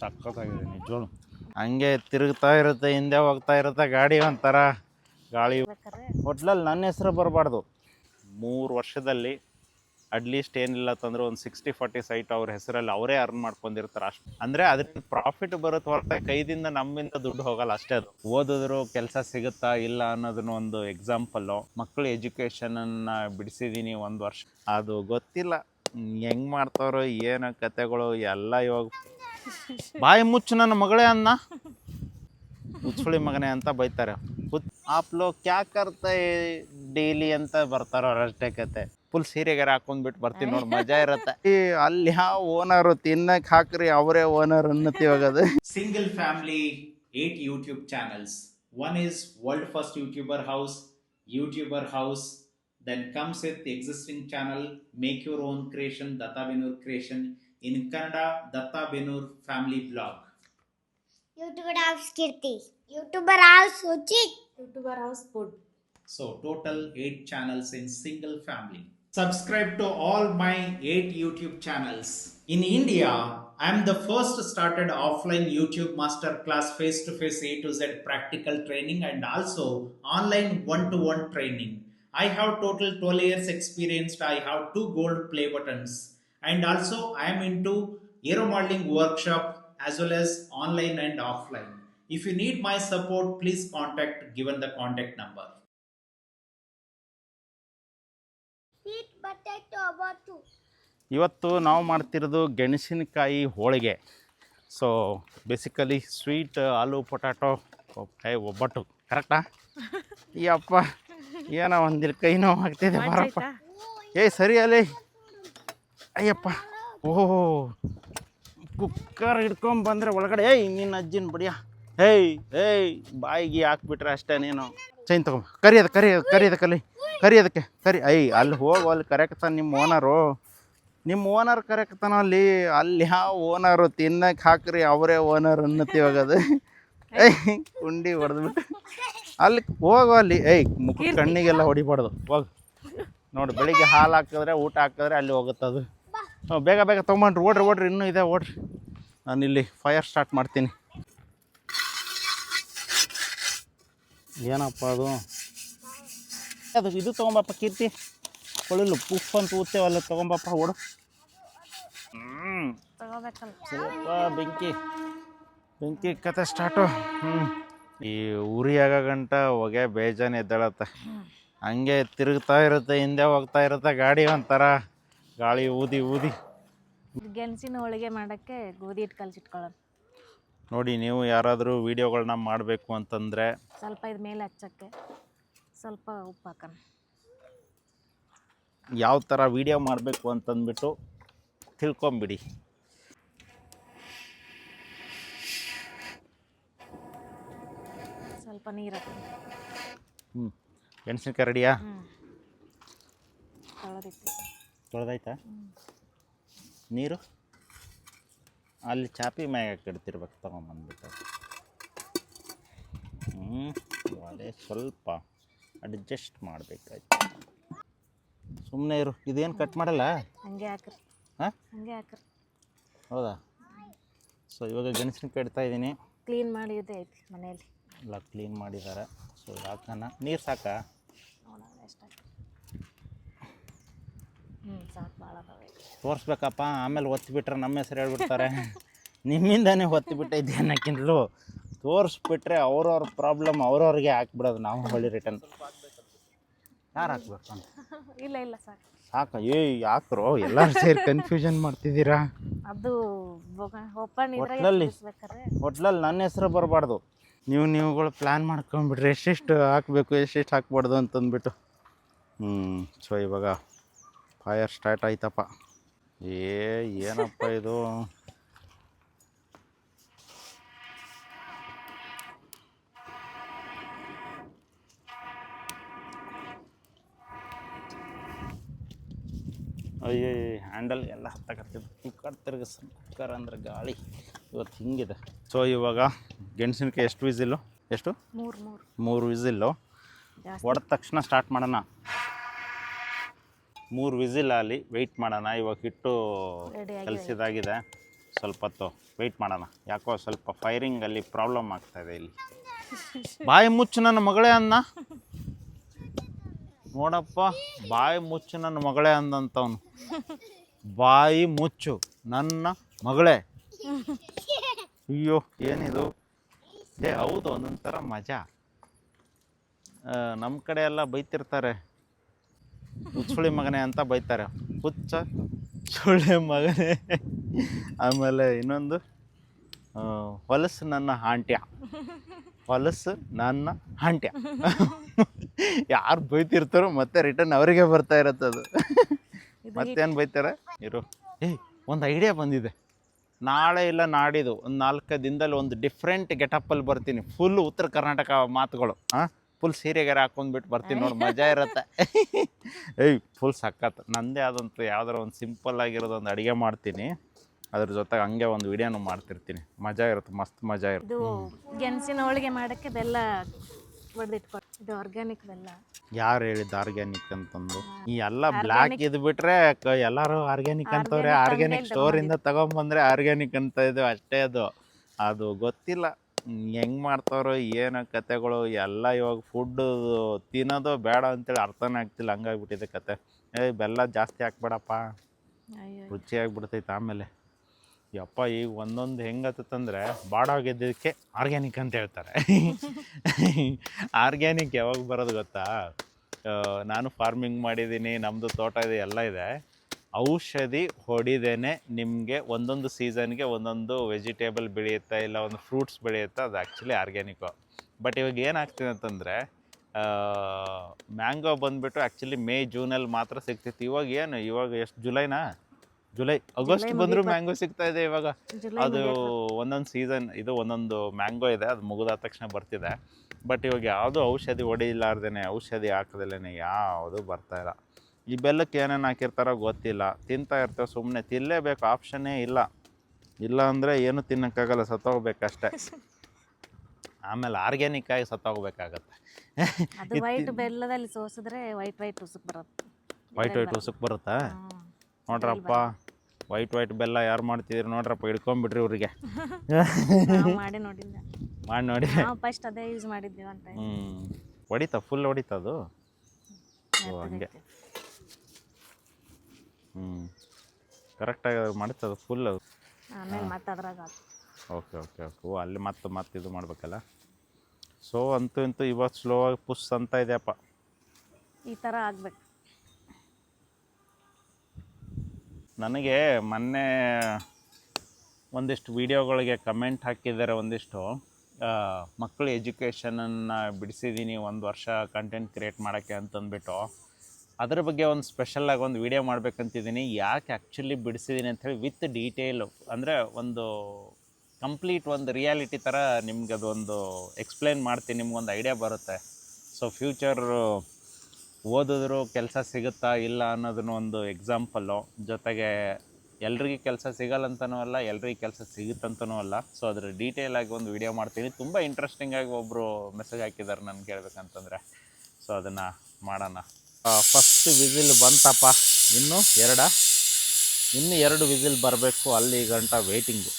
ಸಕ್ಕತ್ತಾಗಿದೆ ನಿಜವಾಗ್ಲು. ಹಂಗೆ ತಿರುಗ್ತಾ ಇರುತ್ತೆ, ಹಿಂದೆ ಹೋಗ್ತಾ ಇರುತ್ತೆ ಗಾಡಿ, ಒಂಥರ ಗಾಳಿ. ಹೋಟ್ಲಲ್ಲಿ ನನ್ನ ಹೆಸರು ಬರಬಾರ್ದು. 3 ವರ್ಷದಲ್ಲಿ ಅಟ್ಲೀಸ್ಟ್ ಏನಿಲ್ಲ ತಂದ್ರೆ ಒಂದು 60-40 ಸೈಟ್ ಅವ್ರ ಹೆಸರಲ್ಲಿ ಅವರೇ ಅರ್ನ್ ಮಾಡ್ಕೊಂಡಿರ್ತಾರೆ. ಅಷ್ಟು ಅಂದರೆ ಅದರಿಂದ ಪ್ರಾಫಿಟ್ ಬರುತ್ತೆ ಹೊರತು ಕೈದಿಂದ ನಮ್ಮಿಂದ ದುಡ್ಡು ಹೋಗಲ್ಲ ಅಷ್ಟೇ. ಅದು ಓದಿದ್ರು ಕೆಲಸ ಸಿಗುತ್ತಾ ಇಲ್ಲ ಅನ್ನೋದನ್ನ ಒಂದು ಎಕ್ಸಾಂಪಲ್ಲು. ಮಕ್ಕಳು ಎಜುಕೇಷನನ್ನು ಬಿಡಿಸಿದ್ದೀನಿ 1 ವರ್ಷ, ಅದು ಗೊತ್ತಿಲ್ಲ ಹೆಂಗೆ ಮಾಡ್ತಾರೋ ಏನೋ ಕತೆಗಳು ಎಲ್ಲ. ಇವಾಗ ಬಾಯಿ ಮುಚ್ಚು ನನ್ನ ಮಗಳೇ ಅನ್ನ ಹುಚ್ಚುಳಿ ಮಗನೇ ಅಂತ ಬೈತಾರೆ. ಆಪ್ ಲೋಗ್ ಕ್ಯಾ ಕರ್ತೆ ಡೈಲಿ ಅಂತ ಬರ್ತಾರೋ ಅಷ್ಟೇ ಕತೆ. ಫುಲ್ ಸೀರೆಗಾರ ಹಾಕೊಂಡ್ಬಿಟ್ಟು ಬರ್ತೀನಿ ನೋಡಿ, ಮಜಾ ಇರುತ್ತೆ. ಅಲ್ಲಿ ಯಾವ ಓನರು ತಿನ್ನಕ್ಕೆ ಹಾಕ್ರಿ ಅವರೇ ಓನರ್ ಅನ್ನತ್ತಿ ಹೋಗೋದು. Single family 8 YouTube channels. One is world first YouTuber house. Then comes with the existing channel, make your own creation, Datta Benur creation. In Kannada, Datta Benur family blog. YouTuber house Kirti. YouTuber house Uchit. YouTuber house food. So total 8 channels in single family. Subscribe to all my 8 YouTube channels. In India, I am the first started offline YouTube masterclass face-to-face A to Z practical training and also online one-to-one training. I have total 12 years experience. I have 2 gold play buttons. And also I am into aero modeling workshop as well as online and offline. If you need my support, please contact given the contact number. Sweet potato about 2. ಇವತ್ತು ನಾವು ಮಾಡ್ತಿರೋದು ಗೆಣಸಿನಕಾಯಿ ಹೋಳಿಗೆ. So basically sweet ಆಲೂ potato ಒಬ್ಬಟ್ಟು. ಕರೆಕ್ಟಾ? ಯಪ್ಪ ಏನೋ ಒಂದಿನ ಕೈ ನೋವು ಆಗ್ತಿದೆ ಬಾರಪ್ಪ. ಸರಿ ಅಲ್ಲಿ ಅಯ್ಯಪ್ಪ. ಓಹೋ ಕುಕ್ಕರ್ ಹಿಡ್ಕೊಂಬಂದರೆ ಒಳಗಡೆ ನಿನ್ನ ಅಜ್ಜಿನ ಬಡಿಯ. ಬಾಯಿಗೆ ಹಾಕ್ಬಿಟ್ರೆ ಅಷ್ಟೇ. ನೀನು ಚೈನ್ ತಗೊಂಬ, ಕರಿಯೋದಕ್ಕೆ ಅಲ್ಲಿ ಹೋಗು, ಅಲ್ಲಿ ಕರೆಕ್ತಾನೆ ನಿಮ್ಮ ಓನರ್ ಕರೆಕ್ತಾನ. ಅಲ್ಲಿ ಯಾವ ಓನರು ತಿನ್ನಕ್ಕೆ ಹಾಕ್ರಿ ಅವರೇ ಓನರ್ ಅನ್ನತ್ತಿ ಹೋಗೋದು. ಕುಂಡಿ ಹೊಡೆದ್ಬಿಟ್ಟು ಅಲ್ಲಿ ಹೋಗು. ಅಲ್ಲಿ ಮುಖ ಕಣ್ಣಿಗೆಲ್ಲ ಹೊಡಿಬಾರ್ದು. ಹೋಗು ನೋಡಿ, ಬೆಳಿಗ್ಗೆ ಹಾಲು ಹಾಕಿದ್ರೆ ಊಟ ಹಾಕಿದ್ರೆ ಅಲ್ಲಿ ಹೋಗುತ್ತದು. ಬೇಗ ತೊಗೊಂಬಂಡ್ರಿ, ಓಡ್ರಿ ಇನ್ನೂ ಇದೆ, ಓಡ್ರಿ. ನಾನಿಲ್ಲಿ ಫೈರ್ ಸ್ಟಾರ್ಟ್ ಮಾಡ್ತೀನಿ. ಏನಪ್ಪ ಅದು ಇದು ತೊಗೊಂಬಪ್ಪ ಕೀರ್ತಿ, ಕೊಳಿಲು ಪುಫ್ ಅಂತ ಊತ್ತೇವಲ್ಲ, ತೊಗೊಂಬಪ್ಪ ಓಡು. ಸ್ವಲ್ಪ ಬೆಂಕಿ ಕತೆ ಸ್ಟಾರ್ಟು. ಈ ಉರಿ ಆಗೋ ಗಂಟ ಹೊಗೆ ಬೇಜಾನೆ ಎದ್ದೇಳತ್ತೆ. ಹಂಗೆ ತಿರುಗ್ತಾ ಇರುತ್ತೆ, ಹಿಂದೆ ಹೋಗ್ತಾ ಇರುತ್ತೆ ಗಾಡಿ, ಒಂಥರ ಗಾಳಿ ಊದಿ. ಗೆಣಸಿನ ಹೋಳಿಗೆ ಮಾಡೋಕ್ಕೆ ಗೋಧಿ ಹಿಟ್ಟು ಕಲಸಿಟ್ಕೊಳ್ಳೋಣ. ನೋಡಿ, ನೀವು ಯಾರಾದರೂ ವೀಡಿಯೋಗಳನ್ನ ಮಾಡಬೇಕು ಅಂತಂದರೆ ಸ್ವಲ್ಪ ಇದು ಮೇಲೆ ಹಚ್ಚಕ್ಕೆ ಸ್ವಲ್ಪ ಉಪ್ಪು ಹಾಕೋಣ. ಯಾವ ಥರ ವೀಡಿಯೋ ಮಾಡಬೇಕು ಅಂತಂದ್ಬಿಟ್ಟು ತಿಳ್ಕೊಂಬಿಡಿ. ಸ್ವಲ್ಪ ನೀರು ಹಾಕೋಣ. ಮೆಣಸಿನ್ಕಾಯಿ ರೆಡಿಯಾ? ತೊಳೆದಾಯ್ತಾ? ನೀರು ಅಲ್ಲಿ ಚಾಪಿ ಮ್ಯಾಗ ಹಾಕಿಡ್ತಿರ್ಬೇಕು, ತೊಗೊಂಬಂದ್ಬಿಟ್ಟು. ಒಲೆ ಸ್ವಲ್ಪ ಅಡ್ಜಸ್ಟ್ ಮಾಡಬೇಕಾಯ್ತು. ಸುಮ್ಮನೆ ಇರು, ಇದೇನು ಕಟ್ ಮಾಡಲ್ಲ. ಹಂಗೆ ಹಾಕ್ರಿ. ಹೌದಾ? ಸೊ ಇವಾಗ ಗೆಣಸಿನಕಾಯಿ ಇಡ್ತಾ ಇದ್ದೀನಿ. ಕ್ಲೀನ್ ಮಾಡಿದ್ದೆ ಐತಿ ಮನೆಯಲ್ಲಿ. ಎಲ್ಲ ಕ್ಲೀನ್ ಮಾಡಿದ್ದಾರೆ. ಸೊ ಹಾಕೋಣ. ನೀರು ಸಾಕಾ? ನೋಡೋಣ ಎಷ್ಟು ಸಾಕು. ಭಾಳ ತೋರಿಸ್ಬೇಕಪ್ಪ, ಆಮೇಲೆ ಒತ್ತಿಬಿಟ್ರೆ ನಮ್ಮ ಹೆಸರು ಹೇಳ್ಬಿಡ್ತಾರೆ. ನಿಮ್ಮಿಂದನೇ ಒತ್ತಿಬಿಟ್ಟೈತೆ ಅನ್ನೋಕ್ಕಿಂತಲೂ ತೋರಿಸ್ಬಿಟ್ರೆ ಅವ್ರವ್ರ ಪ್ರಾಬ್ಲಮ್ ಅವ್ರವ್ರಿಗೆ ಹಾಕ್ಬಿಡೋದು, ನಾವು ಹೊಳ್ಳಿ ರಿಟರ್ನ್. ಯಾರು ಹಾಕ್ಬೇಕು ಅಂತ? ಇಲ್ಲ ಸಾಕು. ಯಾಕ್ರೋ ಎಲ್ಲರೂ ಸೇರಿ ಕನ್ಫ್ಯೂಷನ್ ಮಾಡ್ತಿದ್ದೀರಾ? ಅದು ಹೋಟ್ಲಲ್ಲಿ ನನ್ನ ಹೆಸರು ಬರಬಾರ್ದು. ನೀವುಗಳು ಪ್ಲ್ಯಾನ್ ಮಾಡ್ಕೊಂಬಿಡ್ರಿ, ಎಷ್ಟೆಷ್ಟು ಹಾಕಬೇಕು ಎಷ್ಟೆಷ್ಟು ಹಾಕ್ಬಾರ್ದು ಅಂತಂದ್ಬಿಟ್ಟು. ಸೊ ಇವಾಗ ಫೈರ್ ಸ್ಟಾರ್ಟ್ ಆಯ್ತಪ್ಪ. ಏನಪ್ಪ ಇದು? ಹ್ಯಾಂಡಲ್ ಎಲ್ಲ ಹತ್ತಕತ್ತಿದ್ದು. ಕುಕ್ಕರ್ ಅಂದರೆ ಗಾಳಿ ಇವತ್ತು ಹಿಂಗಿದೆ. ಸೊ ಇವಾಗ ಗೆಣಸಿನಕಾಯಿ ಎಷ್ಟು ವಿಸಿಲ್ಲು? ಎಷ್ಟು? 3 ವಿಸಿಲ್ಲು ಹೊಡೆದ ತಕ್ಷಣ ಸ್ಟಾರ್ಟ್ ಮಾಡೋಣ. 3 ವಿಸಿಲ್ ಅಲ್ಲಿ ವೆಯ್ಟ್ ಮಾಡೋಣ. ಇವಾಗ ಹಿಟ್ಟು ಕಲಸಿದಾಗಿದೆ. ಸ್ವಲ್ಪ ಹೊತ್ತು ವೆಯ್ಟ್ ಮಾಡೋಣ. ಯಾಕೋ ಸ್ವಲ್ಪ ಫೈರಿಂಗಲ್ಲಿ ಪ್ರಾಬ್ಲಮ್ ಆಗ್ತಾಯಿದೆ ಇಲ್ಲಿ. ಬಾಯಿ ಮುಚ್ಚು ನನ್ನ ಮಗಳೇ ಅನ್ನ. ನೋಡಪ್ಪ, ಬಾಯಿ ಮುಚ್ಚು ನನ್ನ ಮಗಳೇ ಅಂದಂತವನು. ಬಾಯಿ ಮುಚ್ಚು ನನ್ನ ಮಗಳೇ. ಅಯ್ಯೋ ಏನಿದು. ಹೌದು, ಒಂದೊಂಥರ ಮಜಾ. ನಮ್ಮ ಕಡೆ ಎಲ್ಲ ಬೈತಿರ್ತಾರೆ, ಹುಚ್ಚುಳಿ ಮಗನೇ ಅಂತ ಬೈತಾರೆ. ಹುಚ್ಚ ಸುಳ್ಳೆ ಮಗನೇ. ಆಮೇಲೆ ಇನ್ನೊಂದು ಹೊಲಸು ನನ್ನ ಹಾಂಟ್ಯ. ಹೊಲಸು ನನ್ನ ಹಾಂಟ್ಯ. ಯಾರು ಬೈತಿರ್ತಾರೋ ಮತ್ತೆ ರಿಟರ್ನ್ ಅವರಿಗೆ ಬರ್ತಾ ಇರತ್ತದು. ಮತ್ತೇನು ಬೈತಾರೆ ಇರು. ಒಂದು ಐಡಿಯಾ ಬಂದಿದೆ. ನಾಳೆ ಇಲ್ಲ ನಾಡಿದ್ದು ಒಂದು 4 ದಿನದಲ್ಲಿ ಒಂದು ಡಿಫ್ರೆಂಟ್ ಗೆಟಪ್ಪಲ್ಲಿ ಬರ್ತೀನಿ. ಫುಲ್ ಉತ್ತರ ಕರ್ನಾಟಕ ಮಾತುಗಳು. ಫುಲ್ ಸೀರೆಗೆರೆ ಹಾಕೊಂಡ್ಬಿಟ್ಟು ಬರ್ತೀನಿ ನೋಡಿ, ಮಜಾ ಇರುತ್ತೆ. ಫುಲ್ ಸಖತ್. ನಂದೇ ಆದಂಥ ಯಾವ್ದಾರ ಒಂದು ಸಿಂಪಲ್ ಆಗಿರೋದು ಒಂದು ಅಡುಗೆ ಮಾಡ್ತೀನಿ, ಅದ್ರ ಜೊತೆಗೆ ಹಂಗೆ ಒಂದು ವಿಡಿಯೋನು ಮಾಡ್ತಿರ್ತೀನಿ. ಮಜಾ ಇರುತ್ತೆ, ಮಸ್ತ್ ಮಜಾ ಇರುತ್ತೆ. ಇದು ಗೆಣಸಿನ ಹೋಳಿಗೆ ಮಾಡೋಕ್ಕೆ ಬೆಲ್ಲ ಹೊಡೆದಿಟ್ಕೊಟ್ಟು, ಇದು ಆರ್ಗ್ಯಾನಿಕ್ ಬೆಲ್ಲ. ಯಾರು ಹೇಳಿದ್ದು ಆರ್ಗ್ಯಾನಿಕ್ ಅಂತಂದು? ಈ ಎಲ್ಲ ಬ್ಲ್ಯಾಕ್ ಇದು ಬಿಟ್ರೆ ಎಲ್ಲರೂ ಆರ್ಗ್ಯಾನಿಕ್ ಅಂತವ್ರೆ. ಆರ್ಗ್ಯಾನಿಕ್ ಸ್ಟೋರಿಂದ ತಗೊಂಬಂದ್ರೆ ಆರ್ಗ್ಯಾನಿಕ್ ಅಂತ ಇದು ಅಷ್ಟೇ. ಅದು ಗೊತ್ತಿಲ್ಲ ಹೆಂಗೆ ಮಾಡ್ತಾರೋ ಏನೋ ಕತೆಗಳು ಎಲ್ಲ. ಇವಾಗ ಫುಡ್ಡು ತಿನ್ನೋದು ಬೇಡ ಅಂತೇಳಿ ಅರ್ಥನೇ ಆಗ್ತಿಲ್ಲ, ಹಂಗಾಗ್ಬಿಟ್ಟಿದೆ ಕತೆ. ಬೆಲ್ಲ ಜಾಸ್ತಿ ಹಾಕ್ಬೇಡಪ್ಪ, ರುಚಿಯಾಗಿಬಿಡ್ತೈತೆ ಆಮೇಲೆ. ಯಪ್ಪ, ಈಗ ಒಂದೊಂದು ಹೆಂಗತ್ತಂದರೆ ಬಾಡೋಗಿದ್ದಕ್ಕೆ ಆರ್ಗ್ಯಾನಿಕ್ ಅಂತ ಹೇಳ್ತಾರೆ. ಆರ್ಗ್ಯಾನಿಕ್ ಯಾವಾಗ ಬರೋದು ಗೊತ್ತಾ? ನಾನು ಫಾರ್ಮಿಂಗ್ ಮಾಡಿದ್ದೀನಿ, ನಮ್ಮದು ತೋಟ ಇದೆ, ಎಲ್ಲ ಇದೆ. ಔಷಧಿ ಹೊಡಿದೇನೆ ನಿಮಗೆ ಒಂದೊಂದು ಸೀಸನ್ಗೆ ಒಂದೊಂದು ವೆಜಿಟೇಬಲ್ ಬೆಳೆಯುತ್ತೆ, ಇಲ್ಲ ಒಂದು ಫ್ರೂಟ್ಸ್ ಬೆಳೆಯುತ್ತೆ. ಅದು ಆ್ಯಕ್ಚುಲಿ ಆರ್ಗ್ಯಾನಿಕ್ಕು. ಬಟ್ ಇವಾಗ ಏನಾಗ್ತಿದೆ ಅಂತಂದರೆ, ಮ್ಯಾಂಗೋ ಬಂದುಬಿಟ್ಟು ಆ್ಯಕ್ಚುಲಿ ಮೇ ಜೂನಲ್ಲಿ ಮಾತ್ರ ಸಿಗ್ತಿತ್ತು. ಇವಾಗ ಎಷ್ಟು ಜುಲೈ ಆಗಸ್ಟ್ ಬಂದರೂ ಮ್ಯಾಂಗೋ ಸಿಗ್ತಾ ಇದೆ ಇವಾಗ. ಅದು ಒಂದೊಂದು ಸೀಸನ್, ಇದು ಒಂದೊಂದು ಮ್ಯಾಂಗೋ ಇದೆ, ಅದು ಮುಗಿದಾದ ತಕ್ಷಣ ಬರ್ತಿದೆ. ಬಟ್ ಇವಾಗ ಯಾವುದು ಔಷಧಿ ಹೊಡಿಲಾರ್ದೇ, ಔಷಧಿ ಹಾಕದಲ್ಲೇ ಯಾವುದು ಬರ್ತಾಯಿಲ್ಲ. ಈ ಬೆಲ್ಲಕ್ಕೆ ಏನೇನು ಹಾಕಿರ್ತಾರೋ ಗೊತ್ತಿಲ್ಲ. ತಿಂತಾ ಇರ್ತೇವೆ ಸುಮ್ಮನೆ, ತಿನ್ನಲೇಬೇಕು, ಆಪ್ಷನ್ನೇ ಇಲ್ಲ ಅಂದರೆ ಏನು ತಿನ್ನೋಕ್ಕಾಗಲ್ಲ, ಸತ್ತೋಗ್ಬೇಕಷ್ಟೆ. ಆಮೇಲೆ ಆರ್ಗ್ಯಾನಿಕ್ ಆಗಿ ಸತ್ತೋಗ್ಬೇಕಾಗತ್ತೆ. ಅದು ವೈಟ್ ಬೆಲ್ಲದಲ್ಲಿ ಸೋಸಿದ್ರೆ ವೈಟ್ ಉಸುಕ್ ಬರುತ್ತೆ. ವೈಟ್ ಉಸುಕ್ ಬರುತ್ತಾ? ನೋಡ್ರಪ್ಪ, ವೈಟ್ ಬೆಲ್ಲ ಯಾರು ಮಾಡ್ತಿದ್ರು ನೋಡ್ರಪ್ಪ, ಹಿಡ್ಕೊಂಬಿಡ್ರಿ ಇವ್ರಿಗೆ. ಮಾಡಿ ನೋಡಿಲ್ಲ, ಮಾಡಿ ನೋಡಿ. ಫಸ್ಟ್ ಅದೇ ಯೂಸ್ ಮಾಡಿದ್ದೀವಿ ಅಂತ. ಹೊಡಿತಾ, ಫುಲ್ ಹೊಡಿತಾ ಅದು. ಹಂಗೆ ಕರೆಕ್ಟಾಗಿ ಮಾಡ್ತದೆ ಫುಲ್. ಆಮೇಲೆ ಮತ್ತೆ ಅದ್ರಾಗ ಓಕೆ. ಅಲ್ಲಿ ಮತ್ತೆ ಇದು ಮಾಡಬೇಕಲ್ಲ. ಸೊ ಅಂತೂ ಇಂತೂ ಇವತ್ತು ಸ್ಲೋ ಆಗಿ ಪುಷ್ ಅಂತ ಇದೆಯಪ್ಪ. ಈ ಥರ ಆಗ್ಬೇಕು. ನನಗೆ ಮೊನ್ನೆ ಒಂದಿಷ್ಟು ವೀಡಿಯೋಗಳಿಗೆ ಕಮೆಂಟ್ ಹಾಕಿದ್ದಾರೆ. ಒಂದಿಷ್ಟು ಮಕ್ಕಳ ಎಜುಕೇಷನನ್ನು ಬಿಡಿಸಿದ್ದೀನಿ 1 ವರ್ಷ ಕಂಟೆಂಟ್ ಕ್ರಿಯೇಟ್ ಮಾಡೋಕ್ಕೆ ಅಂತಂದ್ಬಿಟ್ಟು. ಅದ್ರ ಬಗ್ಗೆ ಒಂದು ಸ್ಪೆಷಲಾಗಿ ಒಂದು ವಿಡಿಯೋ ಮಾಡ್ಬೇಕಂತಿದ್ದೀನಿ. ಯಾಕೆ ಆ್ಯಕ್ಚುಲಿ ಬಿಡಿಸಿದ್ದೀನಿ ಅಂಥೇಳಿ ವಿತ್ ಡೀಟೇಲು, ಅಂದರೆ ಒಂದು ಕಂಪ್ಲೀಟ್ ಒಂದು ರಿಯಾಲಿಟಿ ಥರ ನಿಮ್ಗೆ ಅದೊಂದು ಎಕ್ಸ್ಪ್ಲೇನ್ ಮಾಡ್ತೀನಿ, ನಿಮ್ಗೊಂದು ಐಡಿಯಾ ಬರುತ್ತೆ. ಸೊ ಫ್ಯೂಚರ್ ಓದಿದ್ರು ಕೆಲಸ ಸಿಗುತ್ತಾ ಇಲ್ಲ ಅನ್ನೋದನ್ನು ಒಂದು ಎಕ್ಸಾಂಪಲ್ಲು. ಜೊತೆಗೆ ಎಲ್ರಿಗೂ ಕೆಲಸ ಸಿಗಲ್ಲಂತನೂ ಅಲ್ಲ, ಎಲ್ರಿಗೂ ಕೆಲಸ ಸಿಗುತ್ತಂತನೂ ಅಲ್ಲ. ಸೊ ಅದ್ರ ಡೀಟೇಲಾಗಿ ಒಂದು ವಿಡಿಯೋ ಮಾಡ್ತೀನಿ. ತುಂಬ ಇಂಟ್ರೆಸ್ಟಿಂಗಾಗಿ ಒಬ್ಬರು ಮೆಸೇಜ್ ಹಾಕಿದ್ದಾರೆ ನನಗೆ ಕೇಳಬೇಕಂತಂದರೆ. ಸೊ ಅದನ್ನು ಮಾಡೋಣ. ಫಸ್ಟ್ ವಿಸಿಲ್ ಬಂತಪ್ಪ. ಇನ್ನೂ 2 ವಿಸಿಲ್ ಬರಬೇಕು. ಅಲ್ಲಿ ಗಂಟ ವೇಟಿಂಗು.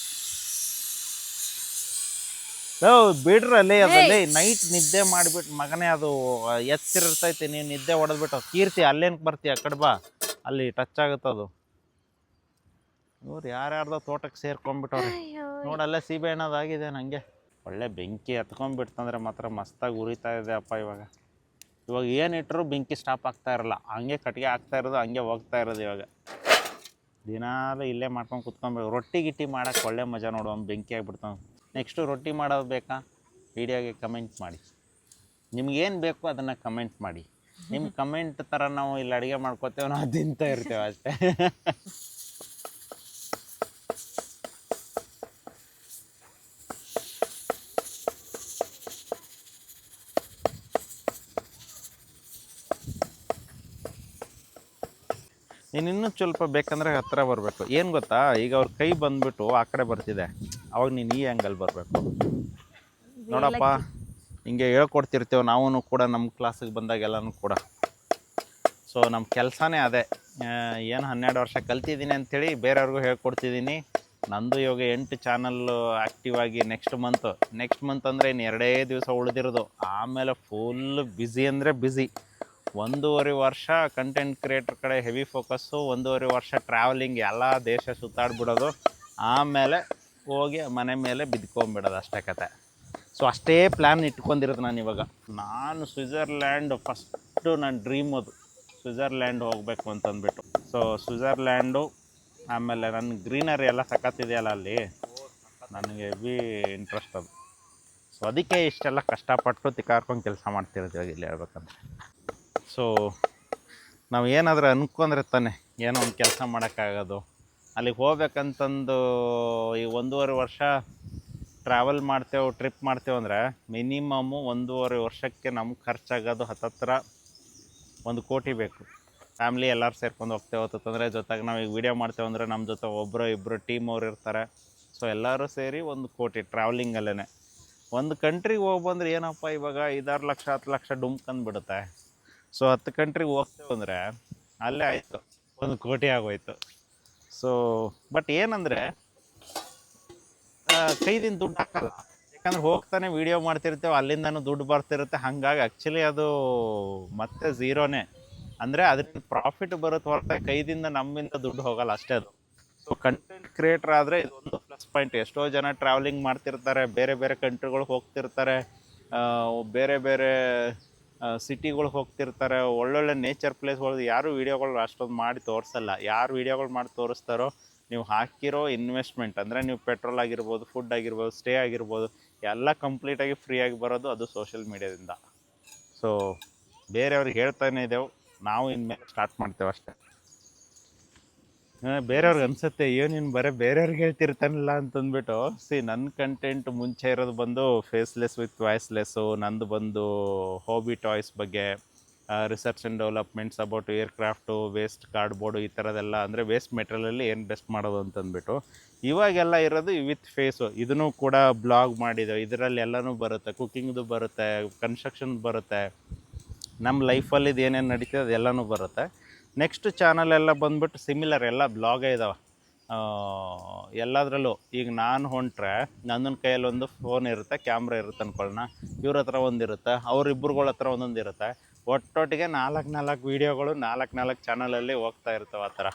ಬಿಡ್ರಲ್ಲಿ ಅದಲ್ಲಿ ನೈಟ್ ನಿದ್ದೆ ಮಾಡಿಬಿಟ್ಟು ಮಗನೇ, ಅದು ಎಚ್ಚರಿರ್ತೈತೆ. ನೀವು ನಿದ್ದೆ ಹೊಡೆದ್ಬಿಟ್ಟು ಕೀರ್ತಿ ಅಲ್ಲೇನಕ್ಕೆ ಬರ್ತೀಯ, ಆ ಕಡೆ ಬಾ, ಅಲ್ಲಿ ಟಚ್ ಆಗುತ್ತದು. ಇವ್ರು ಯಾರ್ಯಾರ್ದೋ ತೋಟಕ್ಕೆ ಸೇರ್ಕೊಂಡ್ಬಿಟ್ಟವ್ರೆ ನೋಡಲ್ಲೇ. ಸೀಬೆ ಹಣ್ಣದಾಗಿದೆ ನನಗೆ. ಒಳ್ಳೆ ಬೆಂಕಿ ಹತ್ಕೊಂಡ್ಬಿಡ್ತಂದ್ರೆ ಮಾತ್ರ ಮಸ್ತಾಗಿ ಉರಿತಾ ಇದೆ ಅಪ್ಪ. ಇವಾಗ ಏನಿಟ್ಟರು ಬೆಂಕಿ ಸ್ಟಾಪ್ ಆಗ್ತಾ ಇರಲ್ಲ, ಹಂಗೆ ಕಟ್ಟಿಗೆ ಆಗ್ತಾ ಇರೋದು, ಹಂಗೆ ಹೋಗ್ತಾ ಇರೋದು. ಇವಾಗ ದಿನಾಲು ಇಲ್ಲೇ ಮಾಡ್ಕೊಂಡು ಕುತ್ಕೊಂಡ್ಬೇಕು. ರೊಟ್ಟಿ ಗಿಟ್ಟಿ ಮಾಡೋಕ್ಕೆ ಒಳ್ಳೆ ಮಜಾ ನೋಡುವ, ಬೆಂಕಿ ಆಗಿಬಿಡ್ತಾವೆ. ನೆಕ್ಸ್ಟು ರೊಟ್ಟಿ ಮಾಡೋದು ಬೇಕಾ? ವೀಡಿಯೋಗೆ ಕಮೆಂಟ್ ಮಾಡಿ. ನಿಮ್ಗೇನು ಬೇಕು ಅದನ್ನು ಕಮೆಂಟ್ ಮಾಡಿ. ನಿಮ್ಮ ಕಮೆಂಟ್ ಥರ ನಾವು ಇಲ್ಲಿ ಅಡುಗೆ ಮಾಡ್ಕೋತೇವೆ, ನಾವು ತಿಂತಾ ಇರ್ತೇವೆ ಅಷ್ಟೇ. ಇನ್ನೂ ಸ್ವಲ್ಪ ಬೇಕಂದರೆ ಹತ್ತಿರ ಬರಬೇಕು. ಏನು ಗೊತ್ತಾ, ಈಗ ಅವ್ರ ಕೈ ಬಂದುಬಿಟ್ಟು ಆ ಕಡೆ ಬರ್ತಿದೆ, ಅವಾಗ ನೀನು ಈ ಆ್ಯಂಗಲ್ ಬರಬೇಕು. ನೋಡಪ್ಪ, ಹಿಂಗೆ ಹೇಳ್ಕೊಡ್ತಿರ್ತೇವೆ ನಾವು ಕೂಡ ನಮ್ಮ ಕ್ಲಾಸಿಗೆ ಬಂದಾಗೆಲ್ಲನೂ ಕೂಡ. ಸೊ ನಮ್ಮ ಕೆಲಸನೇ ಅದೇ. ಏನು 12 ವರ್ಷ ಕಲ್ತಿದ್ದೀನಿ ಅಂಥೇಳಿ ಬೇರೆಯವ್ರಿಗೂ ಹೇಳ್ಕೊಡ್ತಿದ್ದೀನಿ. ನಂದು ಇವಾಗ 8 ಚಾನಲ್ಲು ಆ್ಯಕ್ಟಿವ್ ಆಗಿ ನೆಕ್ಸ್ಟ್ ಮಂತ್ ಅಂದರೆ ಇನ್ನು 2 ದಿವಸ ಉಳಿದಿರೋದು. ಆಮೇಲೆ ಫುಲ್ ಬ್ಯುಸಿ ಅಂದರೆ ಬ್ಯುಸಿ. 1.5 ವರ್ಷ ಕಂಟೆಂಟ್ ಕ್ರಿಯೇಟರ್ ಕಡೆ ಹೆವಿ ಫೋಕಸ್ಸು, 1.5 ವರ್ಷ ಟ್ರಾವೆಲಿಂಗ್, ಎಲ್ಲ ದೇಶ ಸುತ್ತಾಡ್ಬಿಡೋದು, ಆಮೇಲೆ ಹೋಗಿ ಮನೆ ಮೇಲೆ ಬಿದ್ಕೊಂಬಿಡೋದು, ಅಷ್ಟೇ ಕತೆ. ಸೊ ಅಷ್ಟೇ ಪ್ಲ್ಯಾನ್ ಇಟ್ಕೊಂಡಿರೋದು ನಾನು ಇವಾಗ. ನಾನು ಸ್ವಿಟ್ಜರ್ಲ್ಯಾಂಡ್ ಫಸ್ಟು ನನ್ನ ಡ್ರೀಮ್ ಅದು, ಸ್ವಿಟ್ಜರ್ಲ್ಯಾಂಡ್ ಹೋಗಬೇಕು ಅಂತಂದ್ಬಿಟ್ಟು. ಸೊ ಸ್ವಿಟ್ಜರ್ಲ್ಯಾಂಡು, ಆಮೇಲೆ ನನ್ನ ಗ್ರೀನರಿ ಎಲ್ಲ ಸಖತ್ತಿದೆಯಲ್ಲ ಅಲ್ಲಿ, ನನಗೆ ಹೆವಿ ಇಂಟ್ರೆಸ್ಟ್ ಅದು. ಸೊ ಅದಕ್ಕೆ ಇಷ್ಟೆಲ್ಲ ಕಷ್ಟಪಟ್ಟು ತಿಕ್ಕಾರ್ಕೊಂಡು ಕೆಲಸ ಮಾಡ್ತಿರ್ತೀವಿ ಇಲ್ಲಿ ಹೇಳ್ಬೇಕಂದ್ರೆ. ಸೊ ನಾವು ಏನಾದರೂ ಅನ್ಕೊಂಡ್ರೆ ತಾನೆ ಏನೋ ಒಂದು ಕೆಲಸ ಮಾಡೋಕ್ಕಾಗೋದು. ಅಲ್ಲಿಗೆ ಹೋಗ್ಬೇಕಂತಂದು ಈ 1.5 ವರ್ಷ ಟ್ರಾವೆಲ್ ಮಾಡ್ತೇವೆ, ಟ್ರಿಪ್ ಮಾಡ್ತೇವೆ ಅಂದರೆ ಮಿನಿಮಮ್ಮು 1.5 ವರ್ಷಕ್ಕೆ ನಮ್ಗೆ ಖರ್ಚಾಗೋದು ಹತ್ತತ್ರ 1 ಕೋಟಿ ಬೇಕು. ಫ್ಯಾಮ್ಲಿ ಎಲ್ಲರೂ ಸೇರ್ಕೊಂಡು ಹೋಗ್ತೇವೆ ಹೊತ್ತಂದರೆ, ಜೊತೆಗೆ ನಾವು ಈಗ ವೀಡಿಯೋ ಮಾಡ್ತೇವೆ ಅಂದರೆ ನಮ್ಮ ಜೊತೆ ಒಬ್ಬರು ಇಬ್ಬರು ಟೀಮ್ ಅವ್ರು ಇರ್ತಾರೆ. ಸೊ ಎಲ್ಲರೂ ಸೇರಿ 1 ಕೋಟಿ ಟ್ರಾವೆಲಿಂಗಲ್ಲೇ. ಒಂದು ಕಂಟ್ರಿಗೆ ಹೋಗಿ ಬಂದರೆ ಏನಪ್ಪ ಇವಾಗ 5-6 ಲಕ್ಷ 10 ಲಕ್ಷ ಡುಮ್ಕಂದ್ಬಿಡುತ್ತೆ. ಸೊ 10 ಕಂಟ್ರಿಗೆ ಹೋಗ್ತೇವೆ ಅಂದರೆ ಅಲ್ಲೇ ಆಯಿತು 1 ಕೋಟಿ ಆಗೋಯ್ತು. ಸೊ ಬಟ್ ಏನಂದರೆ ಕೈದಿಂದ ದುಡ್ಡು ಹಾಕಲ್ಲ, ಯಾಕಂದ್ರೆ ಹೋಗ್ತಾನೆ ವೀಡಿಯೋ ಮಾಡ್ತಿರ್ತೇವೆ, ಅಲ್ಲಿಂದನೂ ದುಡ್ಡು ಬರ್ತಿರುತ್ತೆ. ಹಾಗಾಗಿ ಆ್ಯಕ್ಚುಲಿ ಅದು ಮತ್ತೆ ಝೀರೋನೇ. ಅಂದರೆ ಅದರಿಂದ ಪ್ರಾಫಿಟ್ ಬರುತ್ತೆ ಹೊರತು ಕೈದಿಂದ ನಮ್ಮಿಂದ ದುಡ್ಡು ಹೋಗಲ್ಲ, ಅಷ್ಟೇ ಅದು. ಸೊ ಕಂಟೆಂಟ್ ಕ್ರಿಯೇಟರ್ ಆದರೆ ಇದೊಂದು ಪ್ಲಸ್ ಪಾಯಿಂಟ್. ಎಷ್ಟೋ ಜನ ಟ್ರಾವೆಲಿಂಗ್ ಮಾಡ್ತಿರ್ತಾರೆ, ಬೇರೆ ಬೇರೆ ಕಂಟ್ರಿಗಳಿಗೆ ಹೋಗ್ತಿರ್ತಾರೆ, ಬೇರೆ ಬೇರೆ ಸಿಟಿಗಳು ಹೋಗ್ತಿರ್ತಾರೆ, ಒಳ್ಳೊಳ್ಳೆ ನೇಚರ್ ಪ್ಲೇಸ್ಗಳು. ಯಾರು ವೀಡಿಯೋಗಳು ಅಷ್ಟೊಂದು ಮಾಡಿ ತೋರಿಸಲ್ಲ. ಯಾರು ವೀಡಿಯೋಗಳು ಮಾಡಿ ತೋರಿಸ್ತಾರೋ, ನೀವು ಹಾಕಿರೋ ಇನ್ವೆಸ್ಟ್ಮೆಂಟ್ ಅಂದರೆ ನೀವು ಪೆಟ್ರೋಲ್ ಆಗಿರ್ಬೋದು, ಫುಡ್ ಆಗಿರ್ಬೋದು, ಸ್ಟೇ ಆಗಿರ್ಬೋದು, ಎಲ್ಲ ಕಂಪ್ಲೀಟಾಗಿ ಫ್ರೀಯಾಗಿ ಬರೋದು ಅದು ಸೋಷಿಯಲ್ ಮೀಡ್ಯಾದಿಂದ. ಸೊ ಬೇರೆಯವ್ರಿಗೆ ಹೇಳ್ತಾನೆ ಇದ್ದೇವೆ, ನಾವು ಇನ್ಮೇಲೆ ಸ್ಟಾರ್ಟ್ ಮಾಡ್ತೇವೆ ಅಷ್ಟೇ. ಬೇರೆಯವ್ರಿಗೆ ಅನಿಸುತ್ತೆ ನೀನು ಬರೀ ಬೇರೆಯವ್ರಿಗೆ ಹೇಳ್ತಿರ್ತಾನಿಲ್ಲ ಅಂತಂದ್ಬಿಟ್ಟು. ನನ್ನ ಕಂಟೆಂಟ್ ಮುಂಚೆ ಇರೋದು ಬಂದು ಫೇಸ್ಲೆಸ್ ವಿತ್ ವಾಯ್ಸ್ಲೆಸ್ಸು, ನಂದು ಬಂದು ಹಾಬಿ ಟಾಯ್ಸ್ ಬಗ್ಗೆ, research and developments about aircraft, waste cardboard, ಈ ಥರದ್ದೆಲ್ಲ, ಅಂದರೆ ವೇಸ್ಟ್ ಮೆಟೀರಿಯಲಲ್ಲಿ ಏನು ಬೆಸ್ಟ್ ಮಾಡೋದು ಅಂತಂದ್ಬಿಟ್ಟು. ಇವಾಗೆಲ್ಲ ಇರೋದು ವಿತ್ ಫೇಸು. ಇದನ್ನು ಕೂಡ ಬ್ಲಾಗ್ ಮಾಡಿದೆ, ಇದರಲ್ಲಿ ಎಲ್ಲನೂ ಬರುತ್ತೆ, ಕುಕ್ಕಿಂಗ್ದು ಬರುತ್ತೆ, ಕನ್ಸ್ಟ್ರಕ್ಷನ್ ಬರುತ್ತೆ, ನಮ್ಮ ಲೈಫಲ್ಲಿ ಇದು ಏನೇನು ನಡೀತದೆ ಅದೆಲ್ಲನೂ ಬರುತ್ತೆ. ನೆಕ್ಸ್ಟ್ ಚಾನಲ್ ಎಲ್ಲ ಬಂದ್ಬಿಟ್ಟು ಸಿಮಿಲರ್ ಎಲ್ಲ ಬ್ಲಾಗೇ ಇದ್ದಾವೆ ಎಲ್ಲದರಲ್ಲೂ. ಈಗ ನಾನು ಹೊಂಟ್ರೆ ನನ್ನೊಂದು ಕೈಯಲ್ಲಿ ಒಂದು ಫೋನ್ ಇರುತ್ತೆ, ಕ್ಯಾಮ್ರಾ ಇರುತ್ತೆ ಅಂದ್ಕೊಳ್ಳೋಣ, ಇವ್ರ ಹತ್ರ ಒಂದಿರುತ್ತೆ, ಅವ್ರಿಬ್ಬರುಗಳ ಹತ್ರ ಒಂದೊಂದು ಇರುತ್ತೆ. ಒಟ್ಟೊಟ್ಟಿಗೆ 4 ವೀಡಿಯೋಗಳು 4 ಚಾನಲಲ್ಲಿ ಹೋಗ್ತಾ ಇರ್ತವೆ ಆ ಥರ.